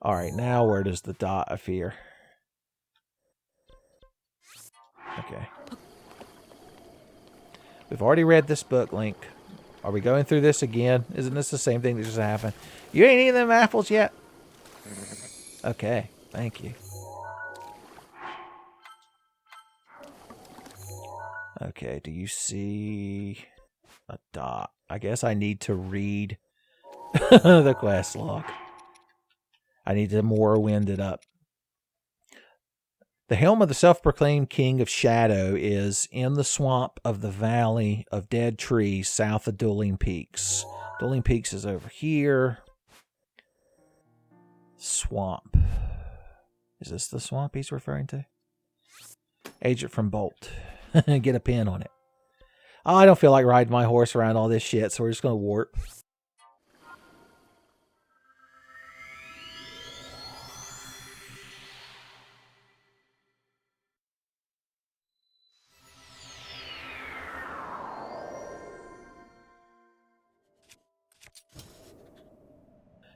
[SPEAKER 2] Alright, now where does the dot appear? Okay. We've already read this book, Link. Are we going through this again? Isn't this the same thing that just happened? You ain't eating them apples yet? Okay, thank you. Okay, do you see a dot? I guess I need to read the quest log. I need to Morrowind it up. The helm of the self-proclaimed King of Shadow is in the swamp of the Valley of Dead Trees south of Dueling Peaks. Dueling Peaks is over here. Swamp. Is this the swamp he's referring to? Agent from Bolt. Get a pin on it. Oh, I don't feel like riding my horse around all this shit, so we're just going to warp.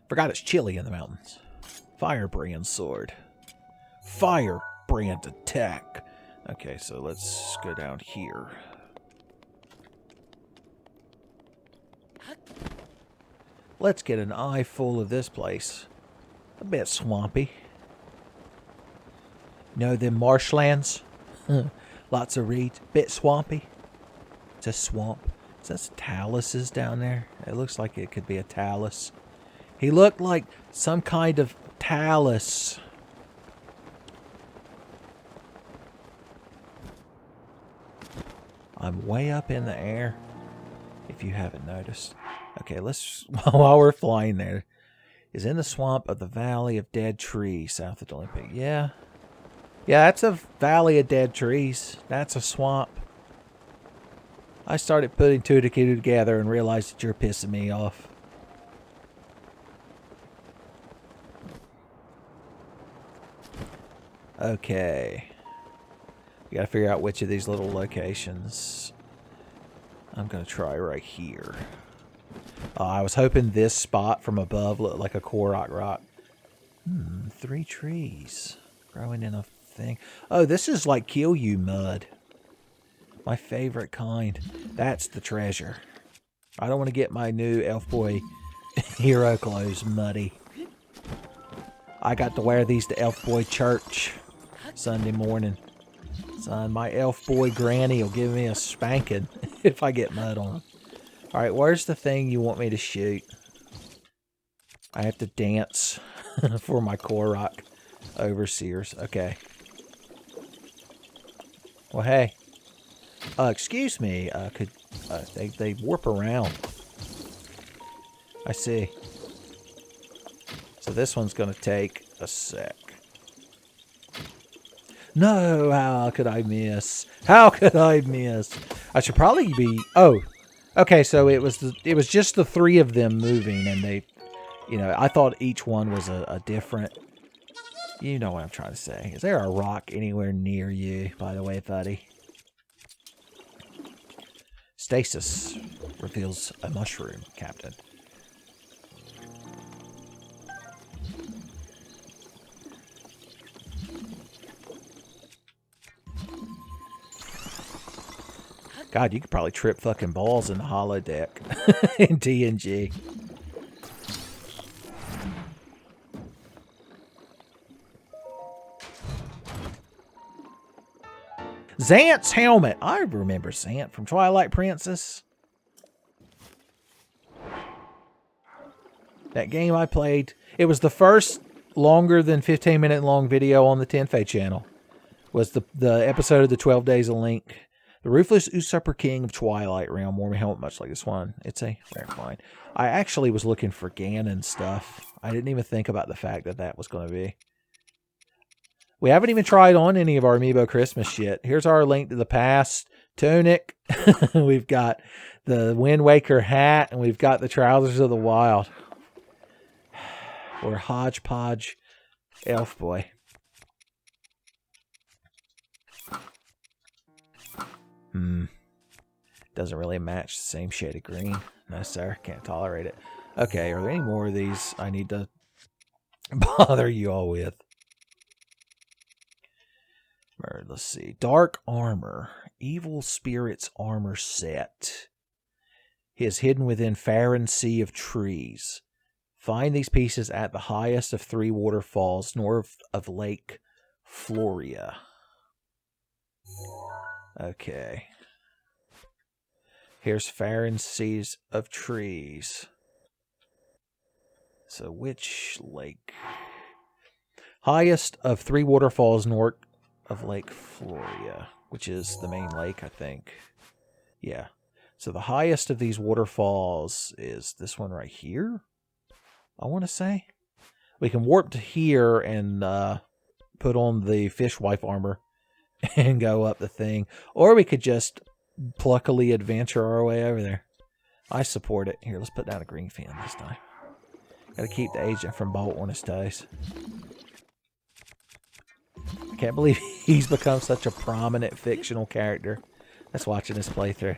[SPEAKER 2] Forgot it's chilly in the mountains. Firebrand sword. Firebrand attack. Okay, so let's go down here. Let's get an eye full of this place. A bit swampy. Know them marshlands? Lots of reeds. Bit swampy. It's a swamp. Is that taluses down there? It looks like it could be a talus. He looked like some kind of talus. I'm way up in the air, if you haven't noticed. Okay, let's, while we're flying there, is in the swamp of the Valley of Dead Trees, south of Dueling Peaks. Yeah. Yeah, that's a Valley of Dead Trees. That's a swamp. I started putting two and two together and realized that you're pissing me off. Okay. We gotta figure out which of these little locations. I'm gonna try right here. I was hoping this spot from above looked like a Korok rock. 3 trees growing in a thing. Oh, this is like Kill You mud. My favorite kind. That's the treasure. I don't want to get my new Elf Boy hero clothes muddy. I got to wear these to Elf Boy church Sunday morning. Son, my Elf Boy granny will give me a spanking if I get mud on. Alright, where's the thing you want me to shoot? I have to dance for my Korok overseers. Okay. Well, hey. Excuse me. They warp around. I see. So this one's going to take a sec. No, how could I miss? How could I miss? I should probably be... Oh, okay, so it was just the three of them moving, and they... You know, I thought each one was a different... You know what I'm trying to say. Is there a rock anywhere near you, by the way, buddy? Stasis reveals a mushroom, Captain. God, you could probably trip fucking balls in the holodeck in TNG. Xant's helmet. I remember Xant from Twilight Princess. That game I played. It was the first longer than 15-minute long video on the Tenfey channel. Was the episode of the 12 Days of Link. The Ruthless Usurper King of Twilight Realm wore my helmet much like this one. It's a rare find. I actually was looking for Ganon stuff. I didn't even think about the fact that that was going to be. We haven't even tried on any of our Amiibo Christmas shit. Here's our Link to the Past tunic. We've got the Wind Waker hat, and we've got the Trousers of the Wild. We're hodgepodge elf boy. Doesn't really match the same shade of green. No, sir. Can't tolerate it. Okay, are there any more of these I need to bother you all with? Let's see. Dark Armor. Evil Spirit's Armor Set. He is hidden within Farron Sea of Trees. Find these pieces at the highest of 3 waterfalls north of Lake Floria. Okay. Here's Farron Seas of Trees. So which lake? Highest of 3 waterfalls north of Lake Floria, which is the main lake, I think. Yeah. So the highest of these waterfalls is this one right here, I want to say. We can warp to here and put on the fishwife armor and go up the thing. Or we could just pluckily adventure our way over there. I support it. Here, let's put down a green fin this time. Gotta keep the agent from Bolt on his toes. I can't believe he's become such a prominent fictional character. That's watching this playthrough.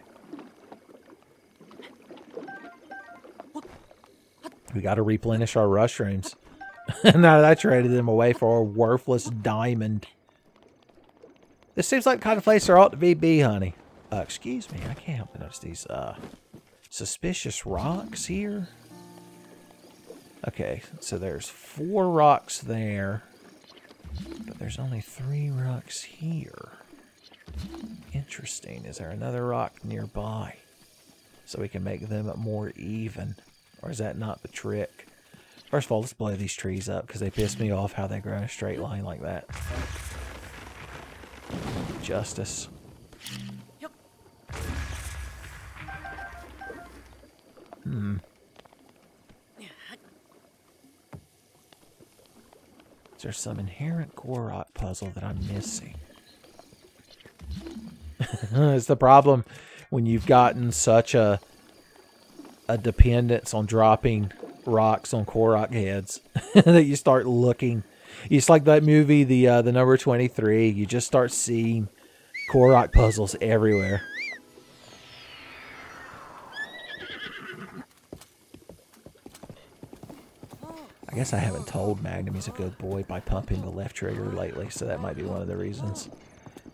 [SPEAKER 2] We gotta replenish our mushrooms. Now that I traded them away for a worthless diamond. This seems like the kind of place there ought to be bee honey. Excuse me, I can't help but notice these suspicious rocks here. Okay, so there's 4 rocks there. But there's only 3 rocks here. Interesting. Is there another rock nearby? So we can make them more even. Or is that not the trick? First of all, let's blow these trees up because they piss me off how they grow in a straight line like that. Justice. Is there some inherent Korok puzzle that I'm missing? It's the problem when you've gotten such a dependence on dropping rocks on Korok heads that you start looking. It's like that movie, the number 23. You just start seeing Korok puzzles everywhere. I guess I haven't told Magnum he's a good boy by pumping the left trigger lately, so that might be one of the reasons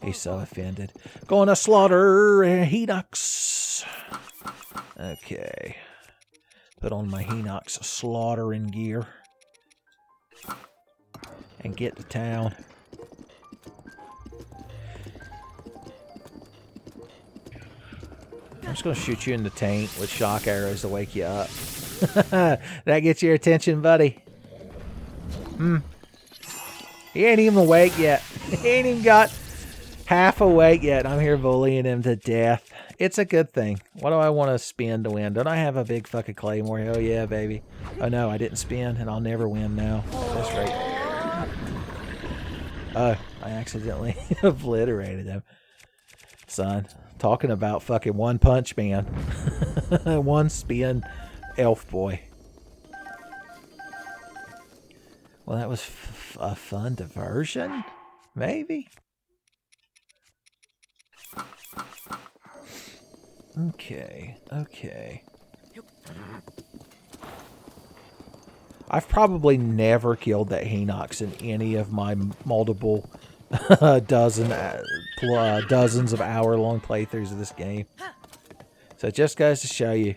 [SPEAKER 2] he's so offended. Going to slaughter Hinox. Okay. Put on my Hinox slaughtering gear. And get to town. I'm just going to shoot you in the taint with shock arrows to wake you up. That gets your attention, buddy. He ain't even awake yet. He ain't even got half awake yet. I'm here bullying him to death. It's a good thing. What do I want to spin to win? Don't I have a big fucking claymore? Oh yeah, baby. Oh no, I didn't spin, and I'll never win now. That's right. Oh, I accidentally obliterated him. Son, talking about fucking One Punch Man. One spin elf boy. Well, that was a fun diversion? Maybe? Okay, okay. I've probably never killed that Hinox in any of my multiple dozens of hour-long playthroughs of this game. So it just goes to show you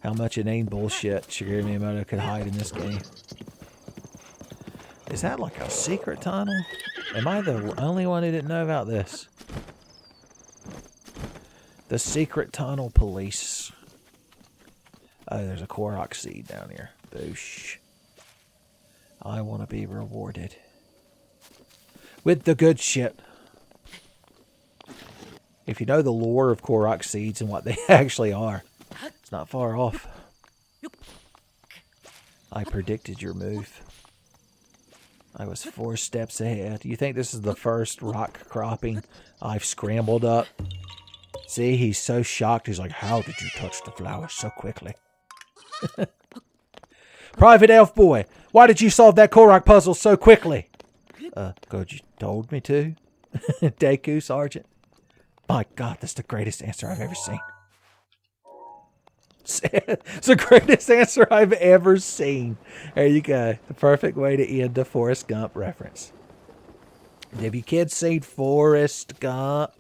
[SPEAKER 2] how much inane bullshit Shigeru Miyamoto could hide in this game. Is that like a secret tunnel? Am I the only one who didn't know about this? The secret tunnel police. Oh, there's a Korok seed down here. Boosh. I want to be rewarded with the good shit. If you know the lore of Korok seeds and what they actually are, it's not far off. I predicted your move. I was 4 steps ahead. You think this is the first rock cropping I've scrambled up? See, he's so shocked. He's like, how did you touch the flowers so quickly? Private Elf Boy, why did you solve that Korok puzzle so quickly? Because you told me to. Deku, Sergeant. My God, that's the greatest answer I've ever seen. It's the greatest answer I've ever seen. There you go. The perfect way to end a Forrest Gump reference. Have you kids seen Forrest Gump?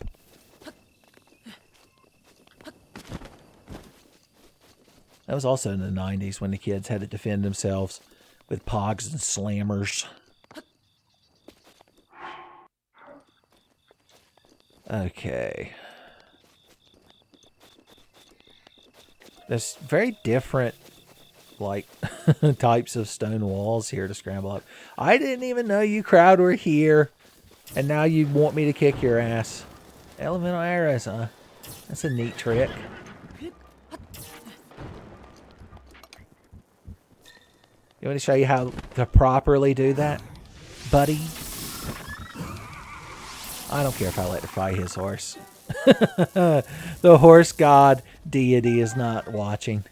[SPEAKER 2] That was also in the 90s when the kids had to defend themselves with pogs and slammers. Okay. There's very different, like, types of stone walls here to scramble up. I didn't even know you crowd were here, and now you want me to kick your ass. Elemental arrows, huh? That's a neat trick. You want me to show you how to properly do that, buddy? I don't care if I electrify his horse. The horse god deity is not watching.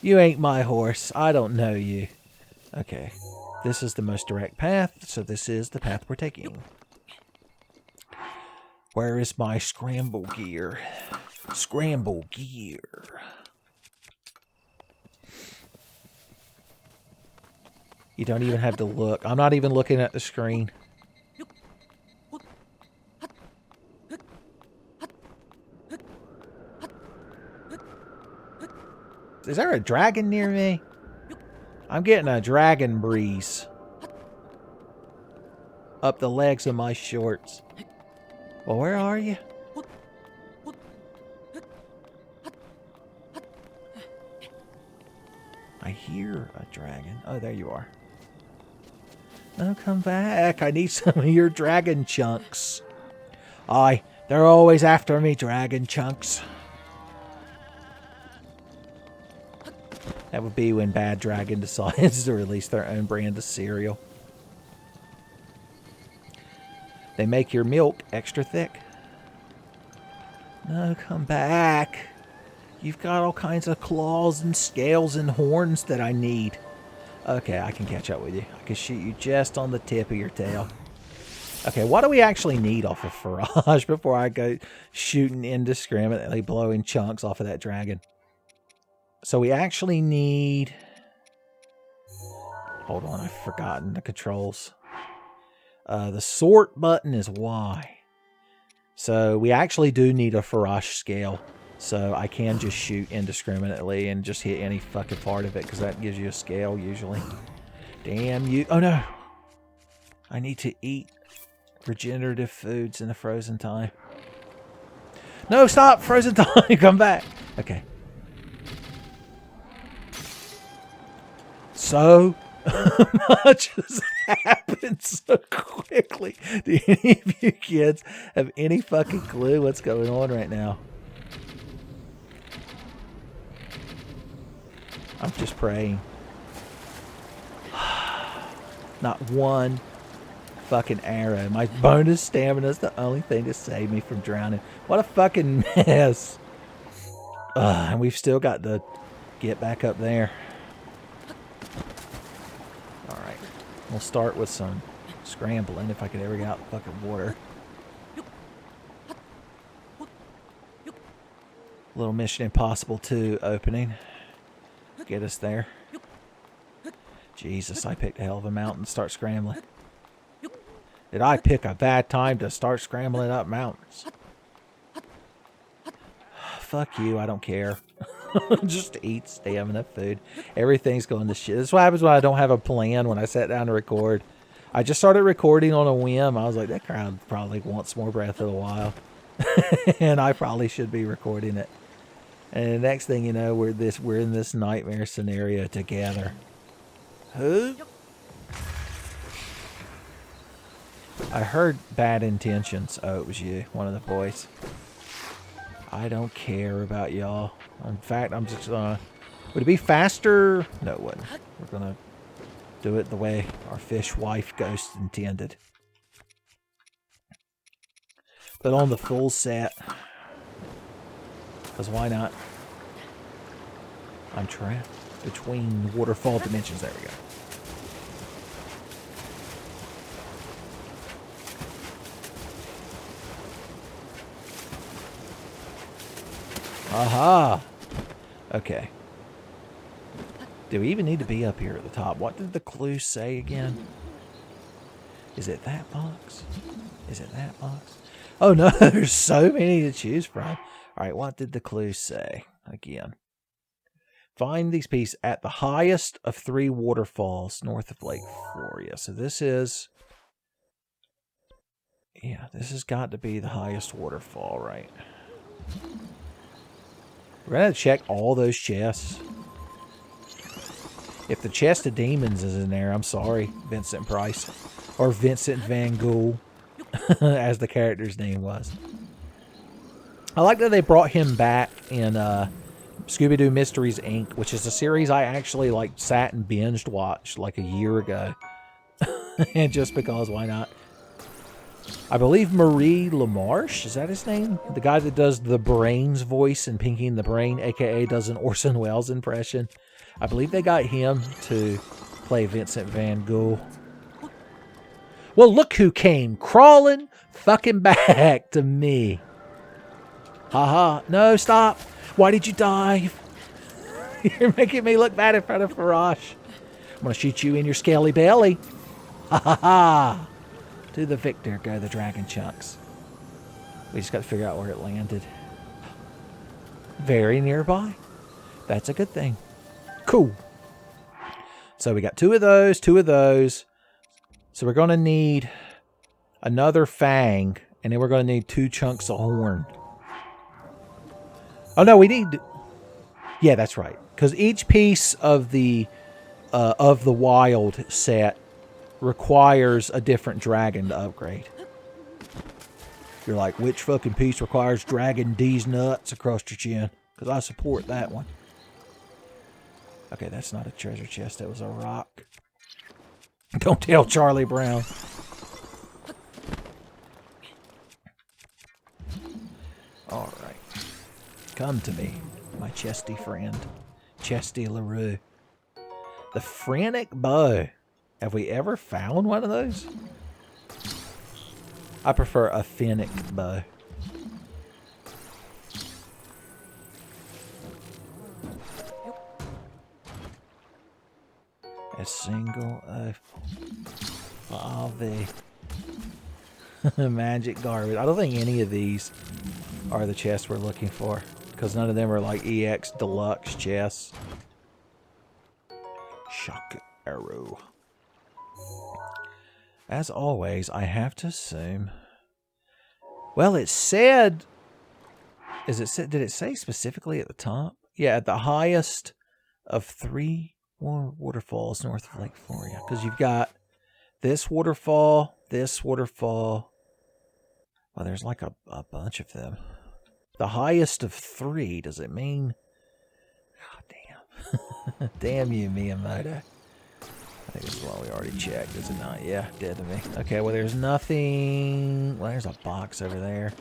[SPEAKER 2] You ain't my horse. I don't know you. Okay. This is the most direct path, so this is the path we're taking. Where is my scramble gear? Scramble gear. You don't even have to look. I'm not even looking at the screen. Is there a dragon near me? I'm getting a dragon breeze up the legs of my shorts. Well, where are you? I hear a dragon. Oh, there you are. No, come back. I need some of your dragon chunks. Aye, they're always after me, dragon chunks. That would be when Bad Dragon decides to release their own brand of cereal. They make your milk extra thick. No, come back. You've got all kinds of claws and scales and horns that I need. Okay, I can catch up with you. I can shoot you just on the tip of your tail. Okay, what do we actually need off of Farage before I go shooting indiscriminately, blowing chunks off of that dragon? So we actually need... Hold on, I've forgotten the controls. The sort button is Y. So we actually do need a Farage scale. So I can just shoot indiscriminately and just hit any fucking part of it, because that gives you a scale usually. Damn you. Oh no. I need to eat regenerative foods in the frozen time. No, stop! Frozen time! Come back! Okay. So much has happened so quick. exactly. Do any of you kids have any fucking clue what's going on right now? I'm just praying. Not one fucking arrow. My bonus stamina is the only thing to save me from drowning. What a fucking mess. And we've still got to get back up there. Alright. We'll start with some scrambling if I could ever get out the fucking water. Little Mission Impossible 2 opening. Get us there. Jesus, I picked a hell of a mountain to start scrambling. Did I pick a bad time to start scrambling up mountains? Fuck you, I don't care. Just eat stamina food. Everything's going to shit. This is what happens when I don't have a plan when I sat down to record. I just started recording on a whim. I was like, that crowd probably wants more Breath of the Wild. And I probably should be recording it. And the next thing you know, we're in this nightmare scenario together. Who? I heard bad intentions. Oh, it was you, one of the boys. I don't care about y'all. In fact, I'm just gonna... Would it be faster? No, it wouldn't. We're gonna do it the way our fish wife ghost intended. But on the full set. Because why not? I'm trapped between waterfall dimensions. There we go. Aha! Okay. Do we even need to be up here at the top? What did the clue say again? Is it that box? Is it that box? Oh no, there's so many to choose from. Alright, what did the clue say? Again. Find these pieces at the highest of 3 waterfalls north of Lake Floria. So this is... Yeah, this has got to be the highest waterfall, right? We're going to check all those chests. If the chest of demons is in there, I'm sorry, Vincent Price. Or Vincent Van Gogh, as the character's name was. I like that they brought him back in Scooby-Doo Mysteries, Inc., which is a series I actually sat and binged watched like a year ago. And just because, why not? I believe Marie LaMarche, is that his name? The guy that does the Brain's voice in Pinky and the Brain, aka does an Orson Welles impression. I believe they got him to play Vincent Van Gogh. Well, look who came crawling fucking back to me. Haha. No, stop. Why did you dive? You're making me look bad in front of Farash. I'm going to shoot you in your scaly belly. Ha ha ha. To the victor go the dragon chunks. We just got to figure out where it landed. Very nearby. That's a good thing. Cool. So we got 2 of those, 2 of those. So we're going to need another fang. And then we're going to need 2 chunks of horn. Oh no, we need... Yeah, that's right. Because each piece of the wild set requires a different dragon to upgrade. You're like, which fucking piece requires Dragon D's nuts across your chin? Because I support that one. Okay, that's not a treasure chest. That was a rock. Don't tell Charlie Brown. Alright. Come to me, my chesty friend. Chesty LaRue. The Frantic Bow. Have we ever found one of those? I prefer a Fennec bow. A single of the magic garbage. I don't think any of these are the chests we're looking for. Because none of them are like EX Deluxe chests. Shock arrow. As always, I have to assume... Well, it said... Did it say specifically at the top? Yeah, at the highest of 3 waterfalls north of Lake Floria. Because you've got this waterfall, this waterfall. Well, there's like a bunch of them. The highest of 3, does it mean? Oh, damn. Damn you, Miyamoto. I think this is one we already checked, is it not? Yeah, dead to me. Okay, well, there's nothing. Well, there's a box over there.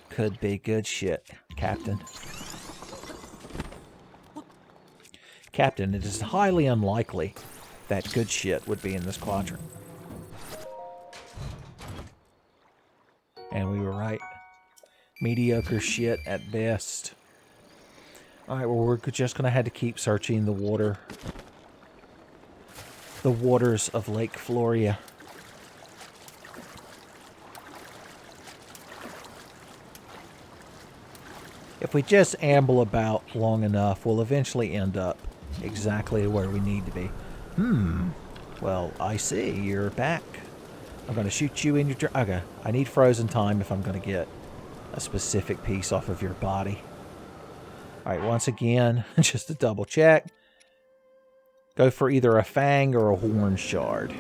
[SPEAKER 2] Could be good shit, Captain. Captain, it is highly unlikely that good shit would be in this quadrant. And we were right. Mediocre shit at best. Alright, well, we're just going to have to keep searching the water. The waters of Lake Floria. If we just amble about long enough, we'll eventually end up exactly where we need to be. Well, I see. You're back. I'm going to shoot you in your... Okay, I need frozen time if I'm going to get a specific piece off of your body. Alright, once again, just to double check. Go for either a fang or a horn shard.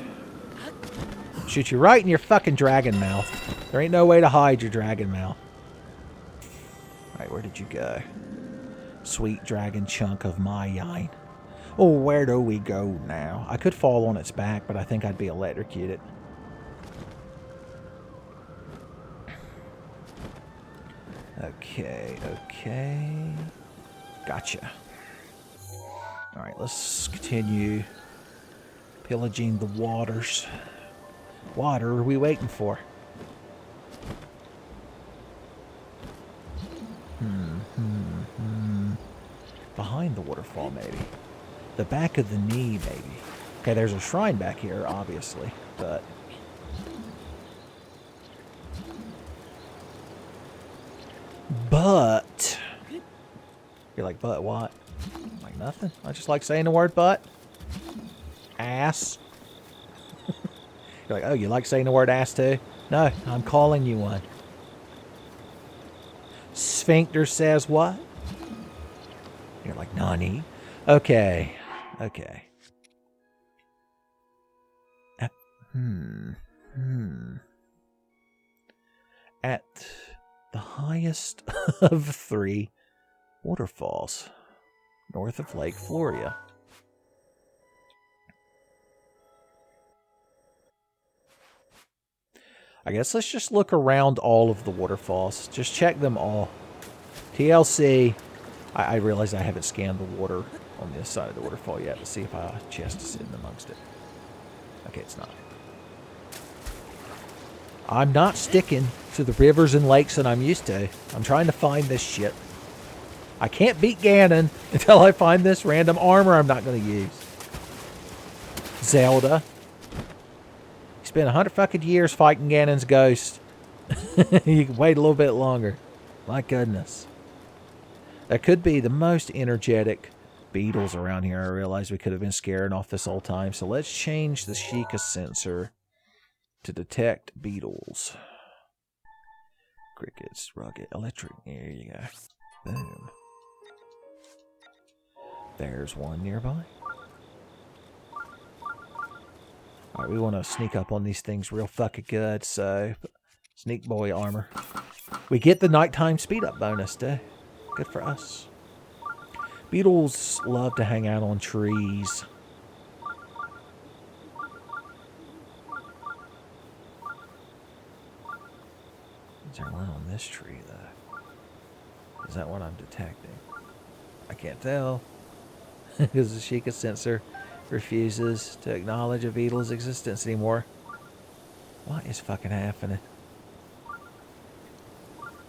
[SPEAKER 2] Shoot you right in your fucking dragon mouth. There ain't no way to hide your dragon mouth. Alright, where did you go? Sweet dragon chunk of my yine. Oh, where do we go now? I could fall on its back, but I think I'd be electrocuted. Okay, okay. Gotcha. Alright, let's continue pillaging the waters. Water are we waiting for? Behind the waterfall, maybe. The back of the knee, maybe. Okay, there's a shrine back here, obviously, but... But... You're like, but what? Like, nothing. I just like saying the word but. Ass. You're like, oh, you like saying the word ass too? No, I'm calling you one. Sphincter says what? You're like, nani? Okay. Okay. At the highest of 3 waterfalls north of Lake Floria. I guess let's just look around all of the waterfalls. Just check them all. TLC. I realize I haven't scanned the water on this side of the waterfall yet to see if a chest is hidden amongst it. Okay, it's not. I'm not sticking to the rivers and lakes that I'm used to. I'm trying to find this shit. I can't beat Ganon until I find this random armor I'm not going to use. Zelda. You spent 100 fucking years fighting Ganon's ghost. You can wait a little bit longer. My goodness. There could be the most energetic beetles around here. I realize we could have been scaring off this whole time. So let's change the Sheikah sensor to detect beetles. Crickets, rugged, electric. There you go. Boom. There's one nearby. Alright, we want to sneak up on these things real fucking good, so... Sneak boy armor. We get the nighttime speed up bonus, too. Good for us. Beetles love to hang out on trees. Is there one on this tree, though? Is that what I'm detecting? I can't tell. Because the Sheikah sensor refuses to acknowledge a beetle's existence anymore. What is fucking happening?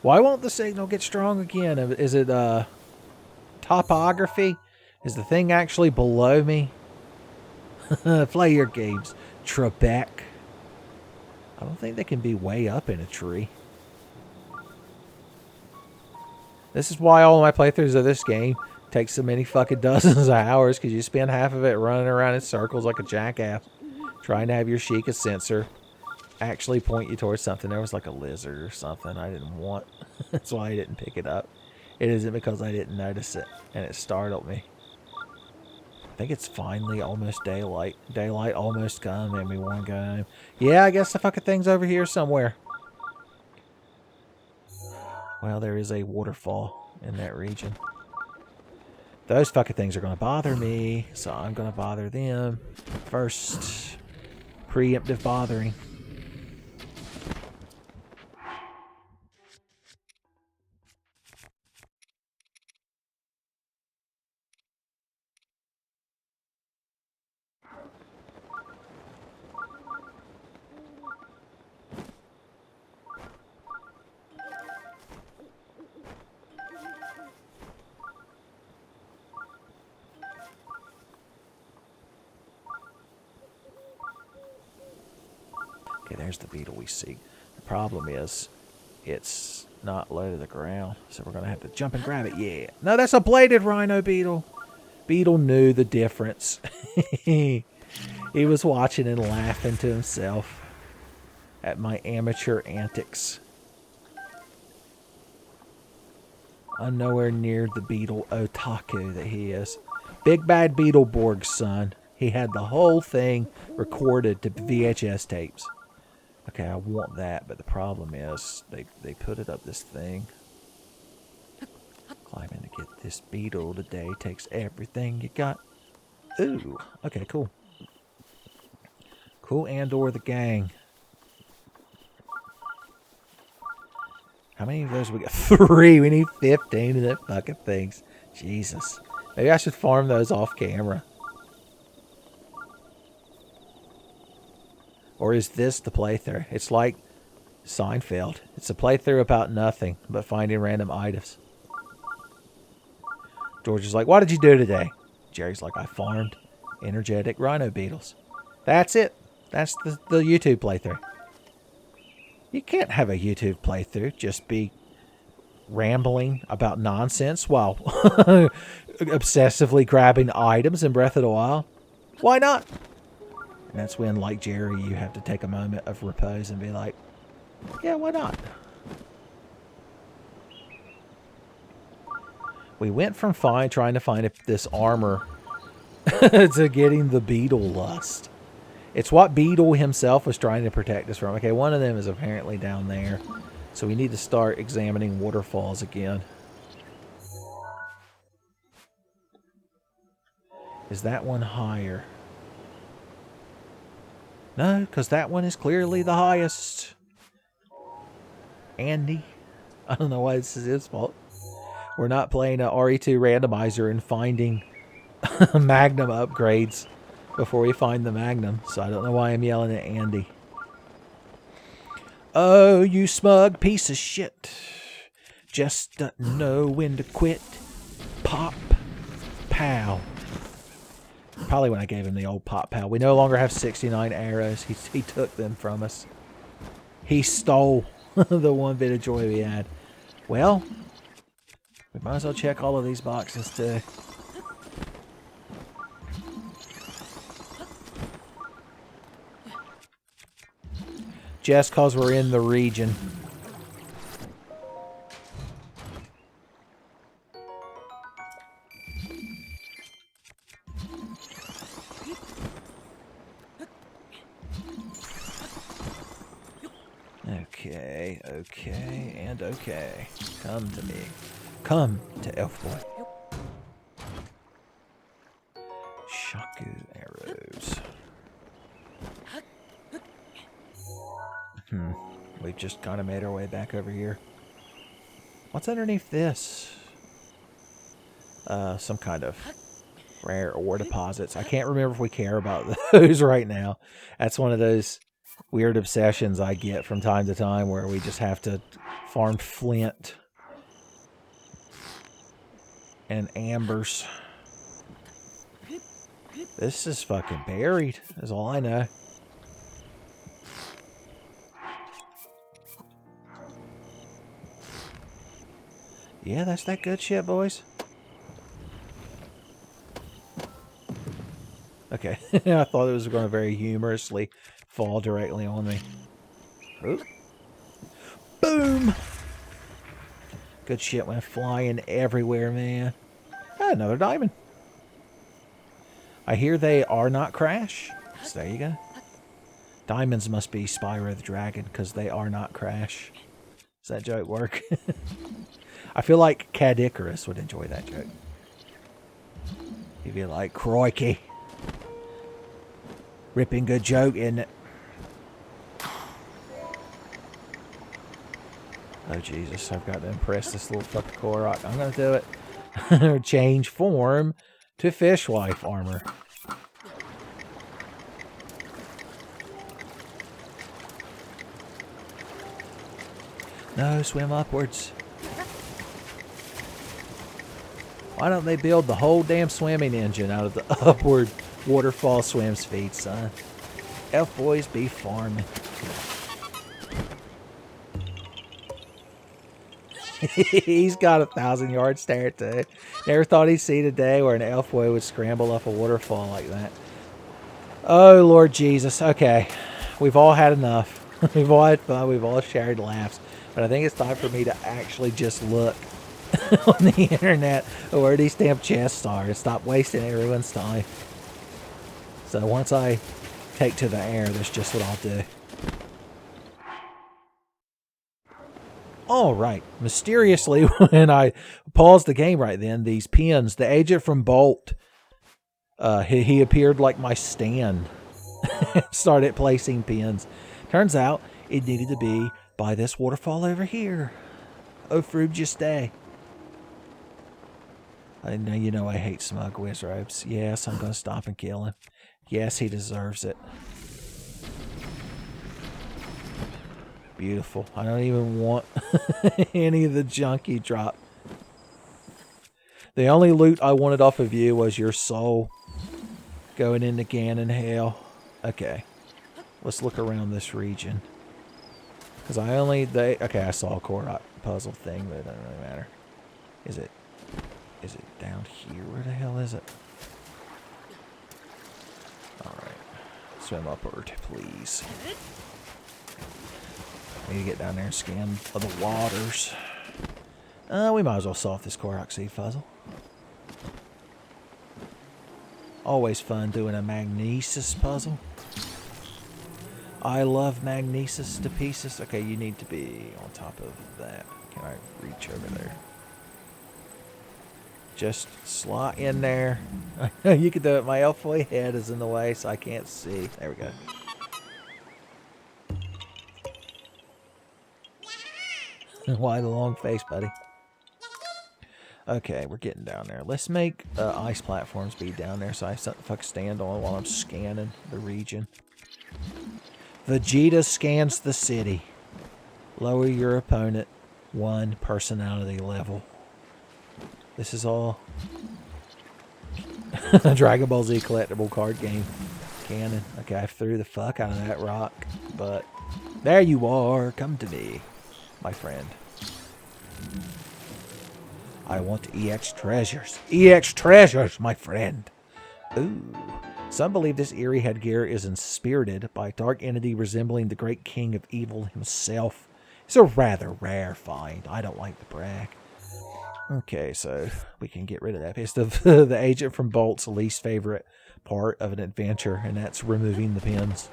[SPEAKER 2] Why won't the signal get strong again? Is it topography? Is the thing actually below me? Play your games, Trebek. I don't think they can be way up in a tree. This is why all my playthroughs of this game take so many fucking dozens of hours, because you spend half of it running around in circles like a jackass, trying to have your Sheikah sensor actually point you towards something. There was like a lizard or something I didn't want. That's why I didn't pick it up. It isn't because I didn't notice it and it startled me. think it's finally almost daylight. Daylight almost come and we want to go home. Yeah, I guess the fucking thing's over here somewhere. Well, there is a waterfall in that region. Those fucking things are going to bother me, so I'm going to bother them first. Preemptive bothering. Okay, there's the beetle we seek. The problem is, it's not low to the ground, so we're going to have to jump and grab it. Yeah. No, that's a bladed rhino beetle. Beetle knew the difference. He was watching and laughing to himself at my amateur antics. I'm nowhere near the beetle otaku that he is. Big Bad Beetleborg's son. He had the whole thing recorded to VHS tapes. Okay, I want that, but the problem is they put it up this thing. Climbing to get this beetle today takes everything you got. Ooh, okay, cool. Cool, and/or the gang. How many of those we got? 3. We need 15 of that fucking things. Jesus. Maybe I should farm those off camera. Or is this the playthrough? It's like Seinfeld. It's a playthrough about nothing but finding random items. George is like, what did you do today? Jerry's like, I farmed energetic rhino beetles. That's it. That's the YouTube playthrough. You can't have a YouTube playthrough just be rambling about nonsense while obsessively grabbing items in Breath of the Wild. Why not? And that's when, like Jerry, you have to take a moment of repose and be like, yeah, why not? We went from trying to find this armor to getting the beetle lust. It's what Beetle himself was trying to protect us from. Okay, one of them is apparently down there. So we need to start examining waterfalls again. Is that one higher? No, because that one is clearly the highest. Andy. I don't know why this is his fault. We're not playing a RE2 randomizer and finding Magnum upgrades before we find the Magnum. So I don't know why I'm yelling at Andy. Oh, you smug piece of shit. Just doesn't know when to quit. Pop. Pow. Probably when I gave him the old pop pow. We no longer have 69 arrows. He took them from us. He stole the one bit of joy we had. Well, we might as well check all of these boxes too. Just because we're in the region. Okay, okay, and okay. Come to me. Come to Elfboy. Shaku arrows. We've just kind of made our way back over here. What's underneath this? Some kind of rare ore deposits. I can't remember if we care about those right now. That's one of those weird obsessions I get from time to time where we just have to farm flint and ambers. This is fucking buried, is all I know. Yeah, that's that good shit, boys. Okay, I thought it was going to very humorously fall directly on me. Oop. Boom! Good shit went flying everywhere, man. Ah, another diamond. I hear they are not Crash. So there you go. Diamonds must be Spyro the Dragon because they are not Crash. Does that joke work? I feel like Cad Icarus would enjoy that joke. He'd be like, crikey. Ripping good joke, isn't it? Oh, Jesus. I've got to impress this little fucking Korok. I'm going to do it. Change form to fishwife armor. No, swim upwards. Why don't they build the whole damn swimming engine out of the upward waterfall swim speed, son? Elf boys be farming. He's got a 1,000-yard stare too. Never thought he'd see the day where an elf boy would scramble up a waterfall like that. Oh, Lord Jesus. Okay. We've all had enough. We've all had fun. We've all shared laughs. But I think it's time for me to actually just look on the internet where these damn chests are and stop wasting everyone's time. So once I take to the air, that's just what I'll do. All right. Mysteriously, when I paused the game right then, these pins, the agent from Bolt, he appeared like my stand. Started placing pins. Turns out it needed to be by this waterfall over here. Oh, fruit just stay. I know you know I hate smug wizards. Yes, I'm going to stop and kill him. Yes, he deserves it. Beautiful. I don't even want any of the junk he dropped. The only loot I wanted off of you was your soul going into Ganon hell. Okay. Let's look around this region. Because okay, I saw a Korok puzzle thing, but it doesn't really matter. Is it down here? Where the hell is it? Alright. Swim upward, please. I need to get down there and scan the waters. We might as well solve this Korok Seed puzzle. Always fun doing a magnesis puzzle. I love magnesis to pieces. Okay, you need to be on top of that. Can I reach over there? Just slot in there. You can do it. My elf boy head is in the way, so I can't see. There we go. Why the long face, buddy? Okay, we're getting down there. Let's make ice platforms be down there so I have something to fucking stand on while I'm scanning the region. Vegeta scans the city. Lower your opponent 1 personality level. This is all Dragon Ball Z collectible card game canon. Okay, I threw the fuck out of that rock, but there you are. Come to me, my friend. I want EX treasures. EX treasures, my friend. Ooh. Some believe this eerie headgear is inspirited by a dark entity resembling the great king of evil himself. It's a rather rare find. I don't like to brag. Okay, so we can get rid of that. It's the agent from Bolt's least favorite part of an adventure, and that's removing the pins.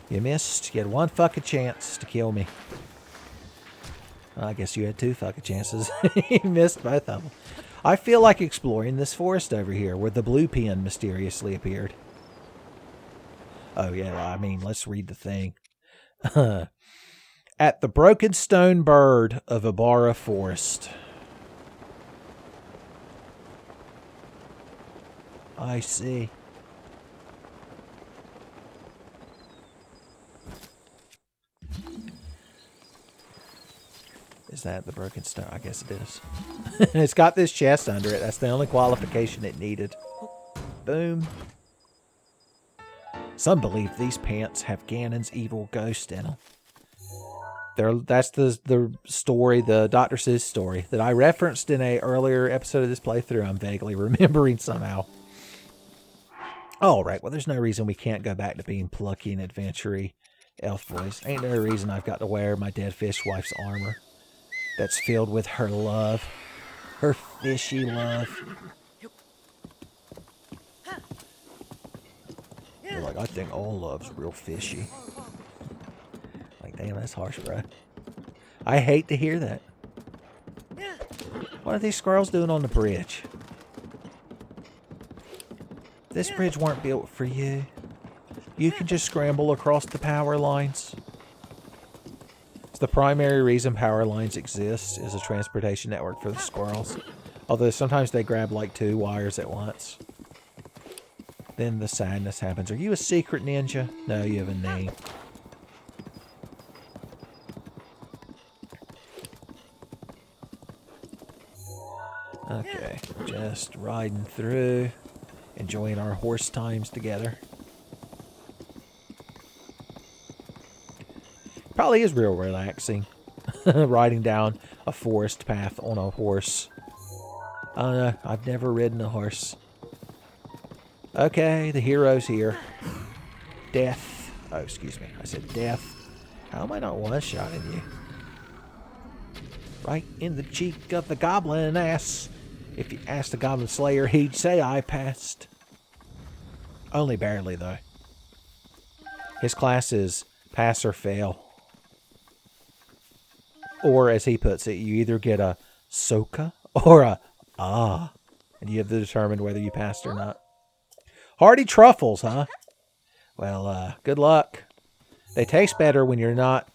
[SPEAKER 2] You missed. You had 1 fucking chance to kill me. Well, I guess you had 2 fucking chances. You missed both of them. I feel like exploring this forest over here where the blue pin mysteriously appeared. Oh, yeah, I mean, let's read the thing. At the Broken Stone Bird of Ibarra Forest. I see. Is that the broken stone? I guess it is. It's got this chest under it. That's the only qualification it needed. Boom. Some believe these pants have Ganon's evil ghost in them. That's the story, the Dr. Seuss story that I referenced in a earlier episode of this playthrough. I'm vaguely remembering somehow. All right. Well, there's no reason we can't go back to being plucky and adventure-y elf boys. Ain't no reason I've got to wear my dead fish wife's armor. That's filled with her love. Her fishy love. like, I think all love's real fishy. Like, damn, that's harsh, bro. I hate to hear that. What are these squirrels doing on the bridge? This bridge weren't built for you. You can just scramble across the power lines. It's the primary reason power lines exist is a transportation network for the squirrels. Although sometimes they grab like 2 wires at once. Then the sadness happens. Are you a secret ninja? No, you have a name. Okay, just riding through, enjoying our horse times together. Probably is real relaxing, riding down a forest path on a horse. I don't know, I've never ridden a horse. Okay, the hero's here. Death. Oh, excuse me, I said death. How am I not one-shotting you? Right in the cheek of the goblin ass. If you asked the Goblin Slayer, he'd say I passed. Only barely, though. His class is pass or fail. Or, as he puts it, you either get a soka or a ah. And you have to determine whether you passed or not. Hearty truffles, huh? Well, good luck. They taste better when you're not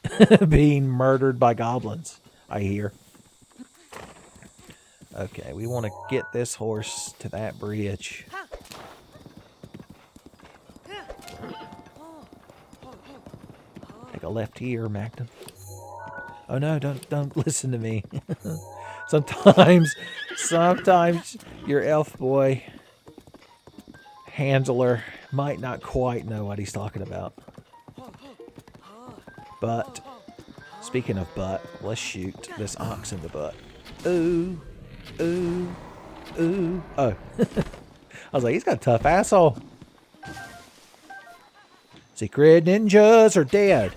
[SPEAKER 2] being murdered by goblins, I hear. Okay, we want to get this horse to that bridge. Take a left here, Magnum. Oh no, don't listen to me. Sometimes your elf boy handler might not quite know what he's talking about. But, speaking of butt, let's shoot this ox in the butt. Ooh. Ooh. Ooh. Oh. I was like, he's got a tough asshole. Secret ninjas are dead.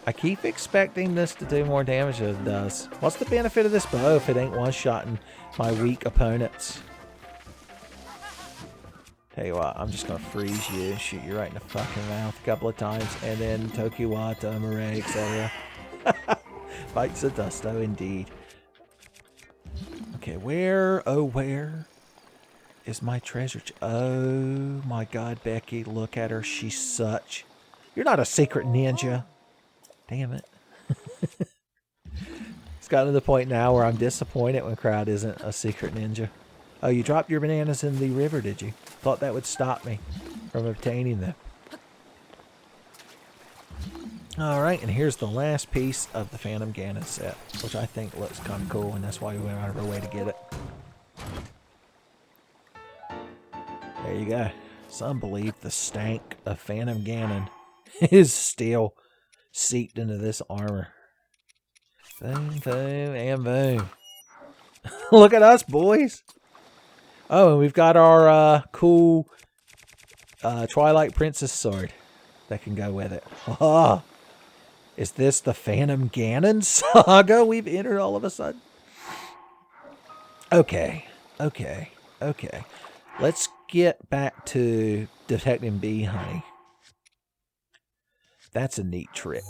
[SPEAKER 2] I keep expecting this to do more damage than it does. What's the benefit of this bow if it ain't one-shotting my weak opponents? Tell you what, I'm just going to freeze you and shoot you right in the fucking mouth a couple of times. And then Tokiwata, Murray, etc. Bites the dust, oh indeed. Okay, where is my treasure? Oh my god, Becky, look at her. She's such... You're not a secret ninja. Damn it. It's gotten to the point now where I'm disappointed when Crowd isn't a secret ninja. Oh, you dropped your bananas in the river, did you? Thought that would stop me from obtaining them. Alright, and here's the last piece of the Phantom Ganon set, which I think looks kind of cool, and that's why we went out of our way to get it. There you go. Some believe the stank of Phantom Ganon is still seeped into this armor. Boom, boom, and boom. Look at us, boys! Oh, and we've got our cool Twilight Princess sword that can go with it. Oh, is this the Phantom Ganon saga we've entered all of a sudden? Okay. Let's get back to detecting bee honey. That's a neat trick.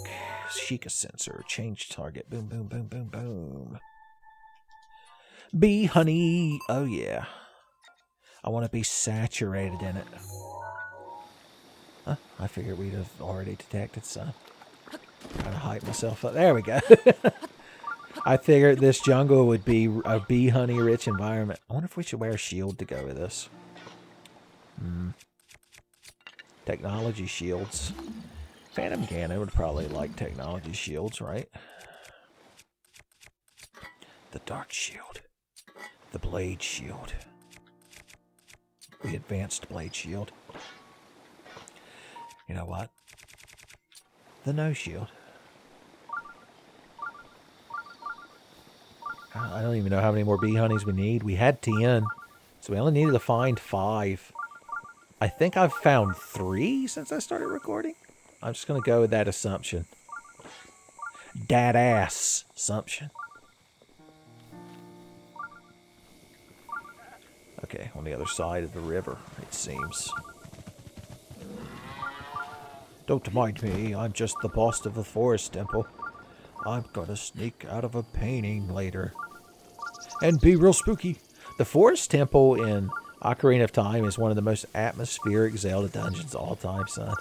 [SPEAKER 2] Sheikah sensor, change target. Boom, boom, boom, boom, boom. Bee honey. Oh, yeah. I want to be saturated in it. Huh? I figured we'd have already detected some. Trying to hype myself up. There we go. I figured this jungle would be a bee honey rich environment. I wonder if we should wear a shield to go with this. Technology shields. Phantom Ganon would probably like technology shields, right? The Dark Shield. The Blade Shield. The Advanced Blade Shield. You know what? The No Shield. I don't even know how many more bee honeys we need. We had 10, so we only needed to find 5. I think I've found 3 since I started recording. I'm just going to go with that assumption. Dad-ass assumption. Okay, on the other side of the river, it seems. Don't mind me, I'm just the boss of the forest temple. I'm gonna sneak out of a painting later. And be real spooky. The forest temple in Ocarina of Time is one of the most atmospheric Zelda dungeons of all time, son.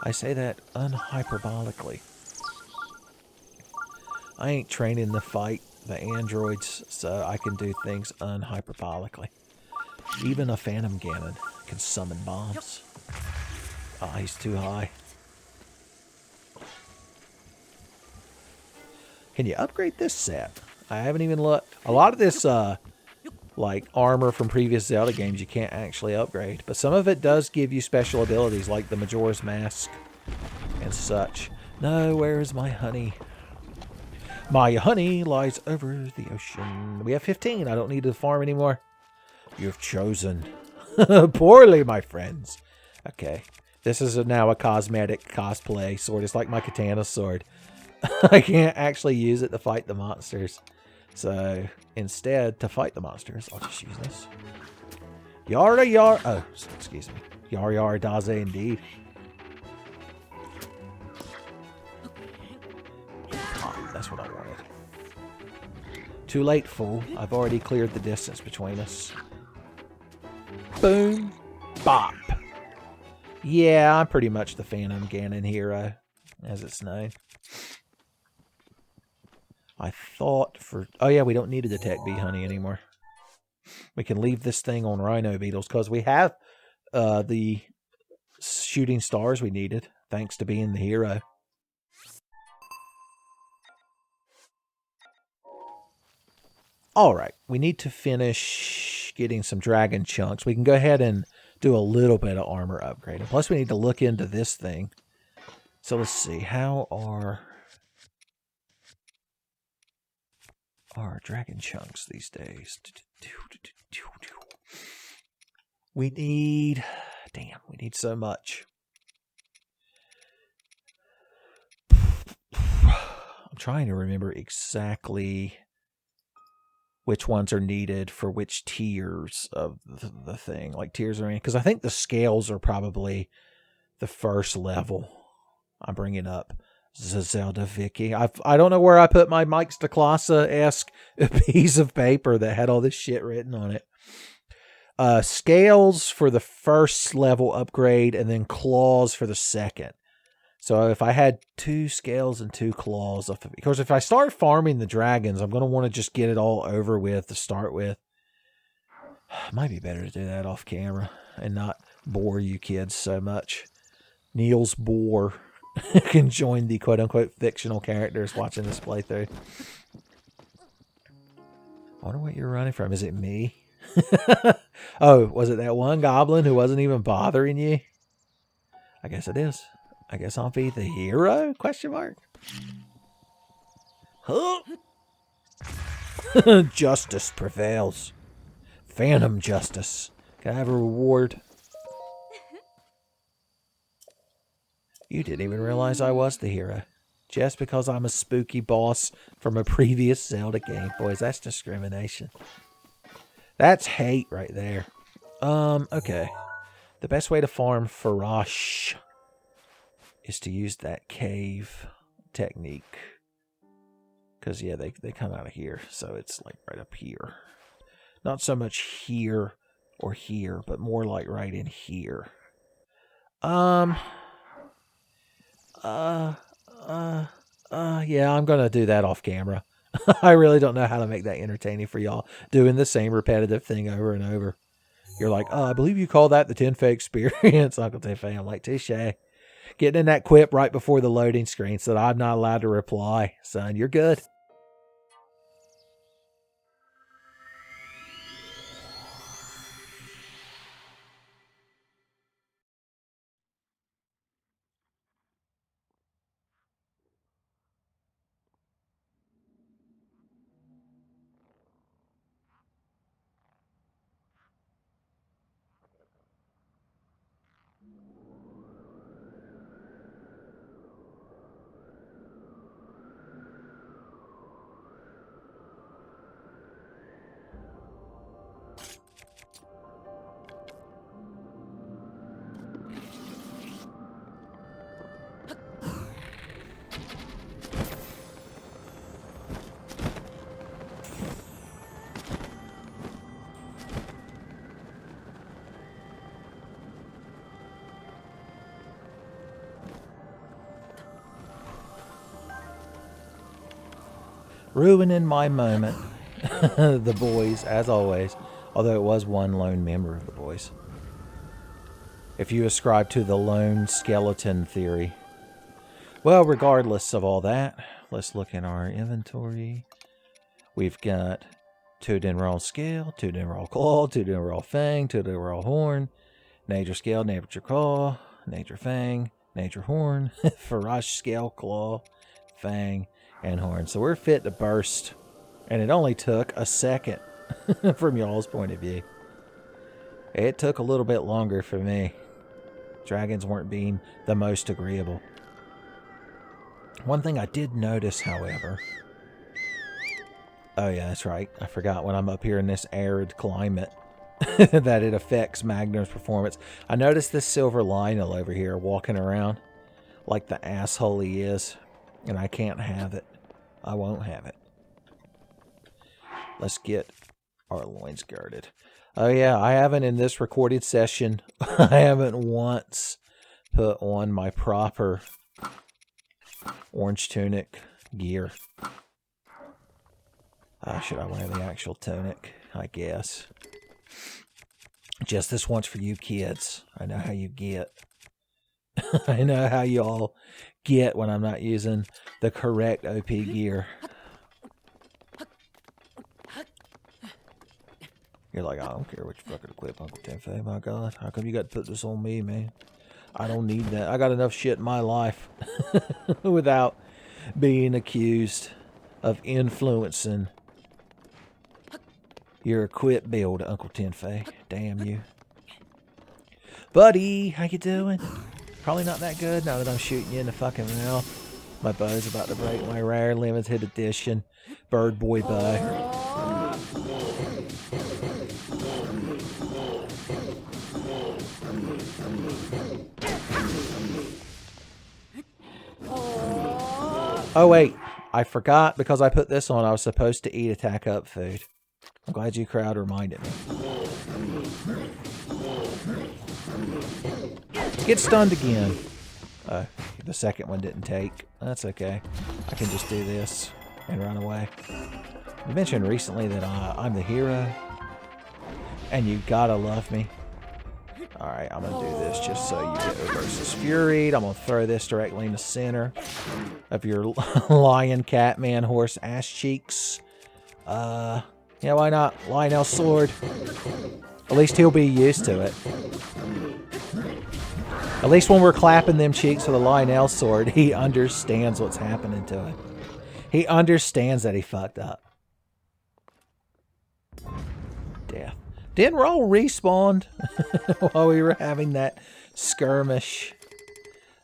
[SPEAKER 2] I say that unhyperbolically. I ain't training to fight the androids, so I can do things unhyperbolically. Even a Phantom Ganon can summon bombs. Ah, he's too high. Can you upgrade this set? I haven't even looked. A lot of this, like, armor from previous Zelda games you can't actually upgrade. But some of it does give you special abilities, like the Majora's Mask and such. No, where is my honey? My honey lies over the ocean. We have 15. I don't need to farm anymore. You've chosen poorly, my friends. Okay. This is now a cosmetic cosplay sword. It's like my katana sword. I can't actually use it to fight the monsters. So, instead, to fight the monsters, I'll just use this. Yara yara. Oh, excuse me. Yara yara daze indeed. Oh, that's what I wanted. Too late, fool. I've already cleared the distance between us. Boom. Bop. Yeah, I'm pretty much the Phantom Ganon hero, as it's known. I thought for... Oh, yeah, we don't need to detect bee honey anymore. We can leave this thing on rhino beetles because we have the shooting stars we needed, thanks to being the hero. All right, we need to finish getting some dragon chunks. We can go ahead and do a little bit of armor upgrading. Plus, we need to look into this thing. So let's see, how are our dragon chunks these days? We need... Damn, we need so much. I'm trying to remember exactly which ones are needed for which tiers of the thing. Like tiers are in... Because I think the scales are probably the first level. I'm bringing up Zelda Vicky. I don't know where I put my Mike's DeClassa-esque piece of paper that had all this shit written on it. Scales for the first level upgrade, and then claws for the second. So if I had 2 scales and 2 claws, because if I start farming the dragons, I'm going to want to just get it all over with to start with. Might be better to do that off camera and not bore you kids so much. Niels Bohr can join the quote-unquote fictional characters watching this playthrough. I wonder what you're running from. Is it me? Oh, was it that one goblin who wasn't even bothering you? I guess it is. I guess I'll be the hero? Question mark. Huh? Justice prevails. Phantom justice. Can I have a reward? You didn't even realize I was the hero. Just because I'm a spooky boss from a previous Zelda game. Boys, that's discrimination. That's hate right there. Okay. The best way to farm Farash is to use that cave technique. Because, yeah, they come out of here. So it's like right up here. Not so much here or here, but more like right in here. Yeah, I'm going to do that off camera. I really don't know how to make that entertaining for y'all. Doing the same repetitive thing over and over. You're like, oh, I believe you call that the Tenfey experience, Uncle Tenfey. I'm like, touche. Getting in that quip right before the loading screen so that I'm not allowed to reply. Son, you're good. Ruining my moment. The boys, as always. Although it was one lone member of the boys. If you ascribe to the lone skeleton theory. Well, regardless of all that, let's look in our inventory. We've got 2 Denral Scale, 2 Denral Claw, 2 Denral Fang, 2 Denral Horn, Nature Scale, Nature Claw, Nature Fang, Nature Horn, Farash Scale, Claw, Fang, and Horn. So we're fit to burst. And it only took a second from y'all's point of view. It took a little bit longer for me. Dragons weren't being the most agreeable. One thing I did notice, however... Oh yeah, that's right. I forgot when I'm up here in this arid climate that it affects Magnum's performance. I noticed this silver Lionel over here walking around like the asshole he is. And I can't have it. I won't have it. Let's get our loins girded. Oh yeah, I haven't in this recorded session, I haven't once put on my proper orange tunic gear. Should I wear the actual tunic? I guess. Just this once for you kids. I know how you get. I know how you all get when I'm not using the correct OP gear. You're like, I don't care what you fucking equip, Uncle Tenfey. My God, how come you got to put this on me, man? I don't need that. I got enough shit in my life without being accused of influencing your equip build, Uncle Tenfey. Damn you. Buddy, how you doing? Probably not that good now that I'm shooting you in the fucking mouth. My bow's about to break. My rare limited edition bird boy bow. Oh wait, I forgot because I put this on. I was supposed to eat attack up food. I'm glad you crowd reminded me. Get stunned again. The second one didn't take. That's okay. I can just do this and run away. You mentioned recently that I'm the hero. And you gotta love me. Alright, I'm gonna do this just so you get versus Furied. I'm gonna throw this directly in the center of your lion, cat, man, horse, ass cheeks. Yeah, why not? Lionel's sword. At least he'll be used to it. At least when we're clapping them cheeks with a Lionel sword, he understands what's happening to him. He understands that he fucked up. Death. Didn't Roll respawned while we were having that skirmish.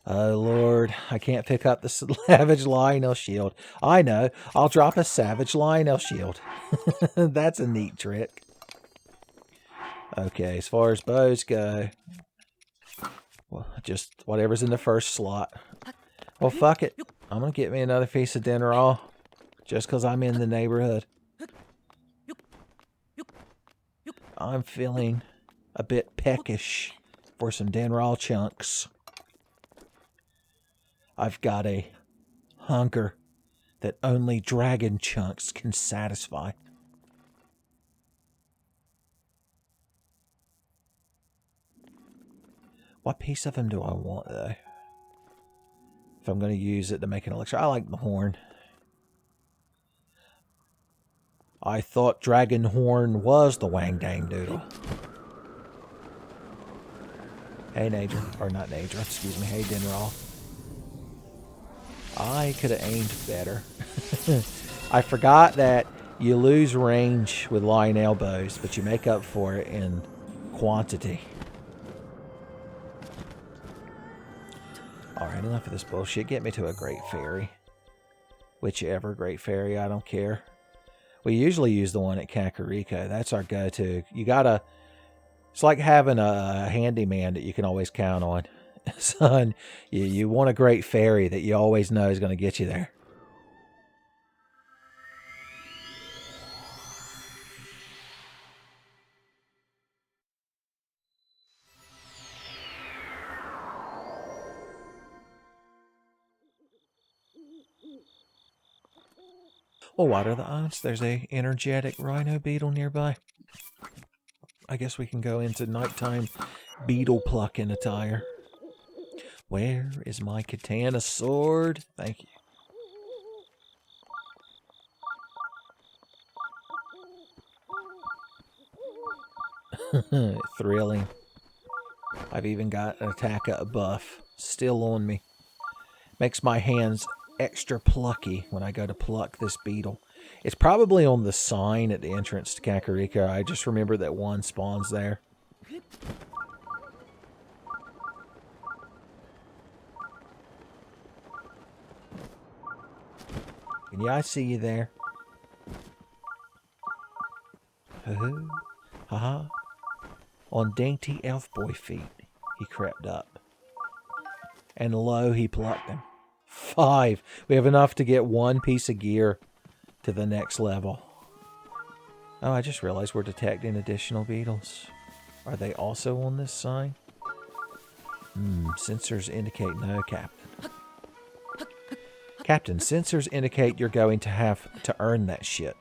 [SPEAKER 2] Oh Lord, I can't pick up the Savage Lionel shield. I know, I'll drop a Savage Lionel shield. That's a neat trick. Okay, as far as bows go, well, just whatever's in the first slot. Well, fuck it. I'm gonna get me another piece of Denral just because I'm in the neighborhood. I'm feeling a bit peckish for some Denral chunks. I've got a hunger that only dragon chunks can satisfy. What piece of him do I want, though? If I'm going to use it to make an elixir. I like the horn. I thought dragon horn was the Wang Dang Doodle. Hey, Nature. Or not Nature, excuse me. Hey, Denral. I could have aimed better. I forgot that you lose range with Lionel bows, but you make up for it in quantity. Alright, enough of this bullshit. Get me to a Great Fairy. Whichever Great Fairy, I don't care. We usually use the one at Kakariko. That's our go-to. You gotta... It's like having a handyman that you can always count on. Son, you want a Great Fairy that you always know is going to get you there. Oh, what are the odds? There's a energetic rhino beetle nearby. I guess we can go into nighttime beetle plucking attire. Where is my katana sword? Thank you. Thrilling. I've even got an attack buff still on me. Makes my hands extra plucky when I go to pluck this beetle. It's probably on the sign at the entrance to Kakariko. I just remember that one spawns there. And yeah, I see you there. Haha. On dainty elf boy feet, he crept up. And lo, he plucked him. 5. We have enough to get 1 piece of gear to the next level. Oh, I just realized we're detecting additional beetles. Are they also on this sign? Sensors indicate no, Captain. Captain, sensors indicate you're going to have to earn that shit.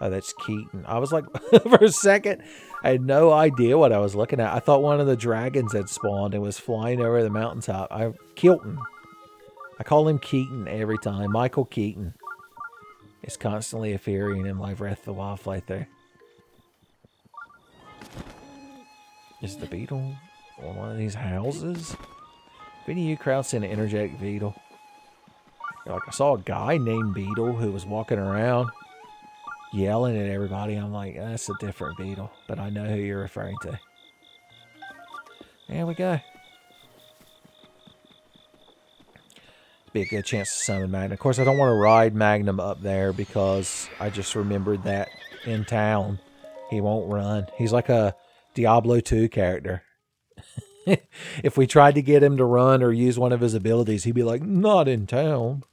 [SPEAKER 2] Oh, that's Keaton. I was like, for a second, I had no idea what I was looking at. I thought one of the dragons had spawned and was flying over the mountaintop. Keaton. I call him Keaton every time. Michael Keaton. It's constantly appearing in my Breath of the Wild playthrough. Is the beetle on one of these houses? If any of you crowd seen an energetic beetle. Like, I saw a guy named Beetle who was walking around yelling at everybody. I'm like, that's a different beetle, but I know who you're referring to. There we go. Be a good chance to summon Magnum. Of course, I don't want to ride Magnum up there because I just remembered that in town he won't run. He's like a Diablo 2 character. If we tried to get him to run or use one of his abilities, he'd be like, not in town.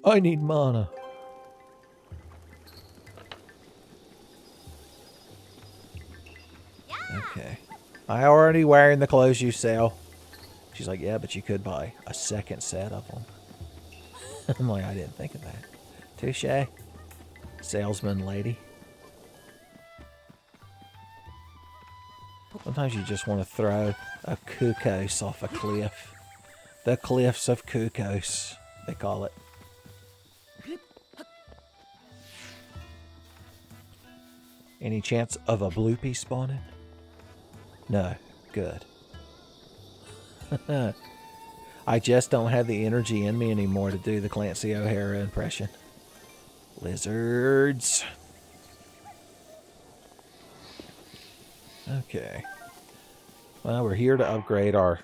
[SPEAKER 2] I need mana. Okay. I already wearing the clothes you sell. She's like, yeah, but you could buy a second set of them. I'm like, I didn't think of that. Touche. Salesman lady. Sometimes you just want to throw a Kukos off a cliff. The cliffs of Kukos, they call it. Any chance of a bloopy spawning? No. Good. I just don't have the energy in me anymore to do the Clancy O'Hara impression. Lizards. Okay. Well, we're here to upgrade our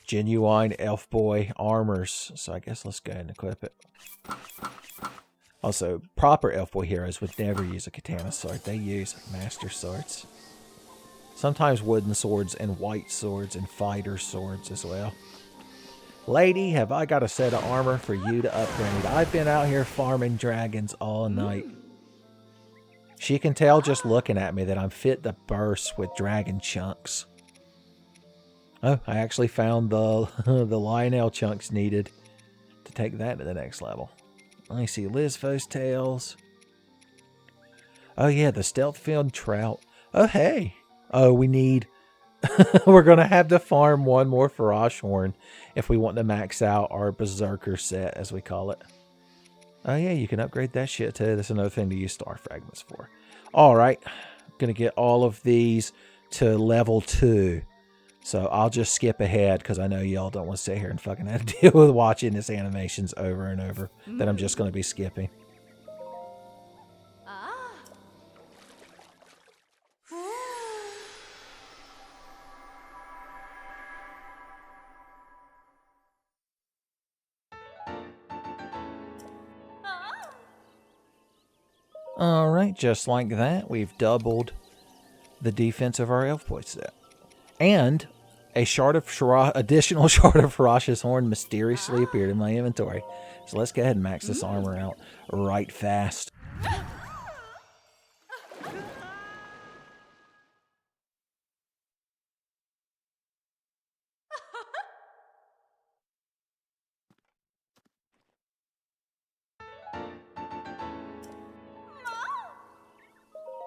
[SPEAKER 2] genuine elf boy armors, so I guess let's go ahead and equip it. Also, proper elf boy heroes would never use a katana sword. They use master swords. Sometimes wooden swords and white swords and fighter swords as well. Lady, have I got a set of armor for you to upgrade? I've been out here farming dragons all night. She can tell just looking at me that I'm fit to burst with dragon chunks. Oh, I actually found the the Lionel chunks needed to take that to the next level. I see Lizfo's tails. Oh yeah, the stealth-filled trout. Oh hey. Oh, we need... We're going to have to farm one more Frosh horn if we want to max out our Berserker set, as we call it. Oh yeah, you can upgrade that shit too. That's another thing to use star fragments for. Alright, going to get all of these to level 2. So I'll just skip ahead because I know y'all don't want to sit here and fucking have to deal with watching this animations over and over. That I'm just going to be skipping. Alright, just like that, we've doubled the defense of our elf boy set. And a shard of additional shard of Farash's horn mysteriously appeared in my inventory. So let's go ahead and max this armor out right fast.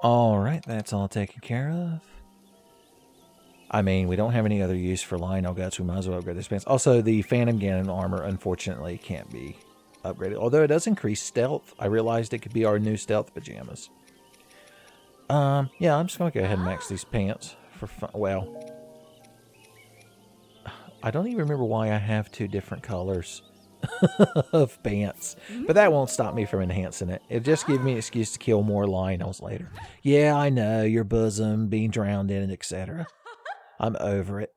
[SPEAKER 2] Alright, that's all taken care of. I mean, we don't have any other use for Lionel Guts. We might as well upgrade this pants. Also, the Phantom Ganon armor, unfortunately, can't be upgraded. Although it does increase stealth. I realized it could be our new stealth pajamas. Yeah, I'm just going to go ahead and max these pants for fun. Well, I don't even remember why I have 2 different colors of pants. But that won't stop me from enhancing it. It'll just give me an excuse to kill more Lionels later. Yeah, I know, your bosom being drowned in it, etc. I'm over it.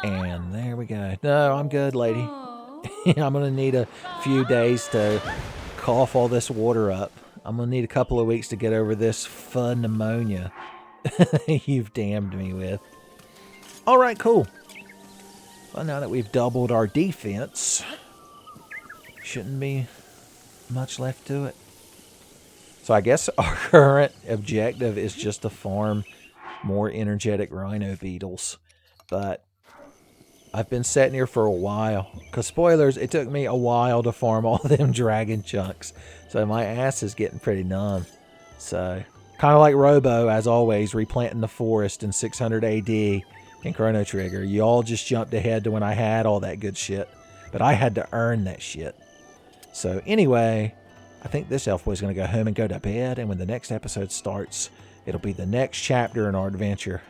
[SPEAKER 2] And there we go. No, I'm good, lady. I'm going to need a few days to cough all this water up. I'm going to need a couple of weeks to get over this fun pneumonia you've damned me with. Alright, cool. Well, now that we've doubled our defense, shouldn't be much left to it. So I guess our current objective is just to farm more energetic rhino beetles. But I've been sitting here for a while. Because spoilers, it took me a while to farm all them dragon chunks. So my ass is getting pretty numb. So, kind of like Robo, as always, replanting the forest in 600 AD in Chrono Trigger. You all just jumped ahead to when I had all that good shit. But I had to earn that shit. So anyway, I think this elf boy's going to go home and go to bed. And when the next episode starts, it'll be the next chapter in our adventure.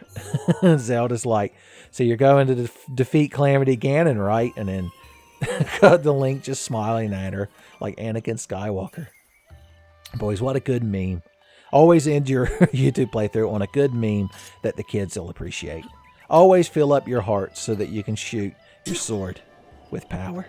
[SPEAKER 2] Zelda's like, so you're going to defeat Calamity Ganon, right? And then cut the Link just smiling at her like Anakin Skywalker. Boys, what a good meme. Always end your YouTube playthrough on a good meme that the kids will appreciate. Always fill up your heart so that you can shoot your sword with power.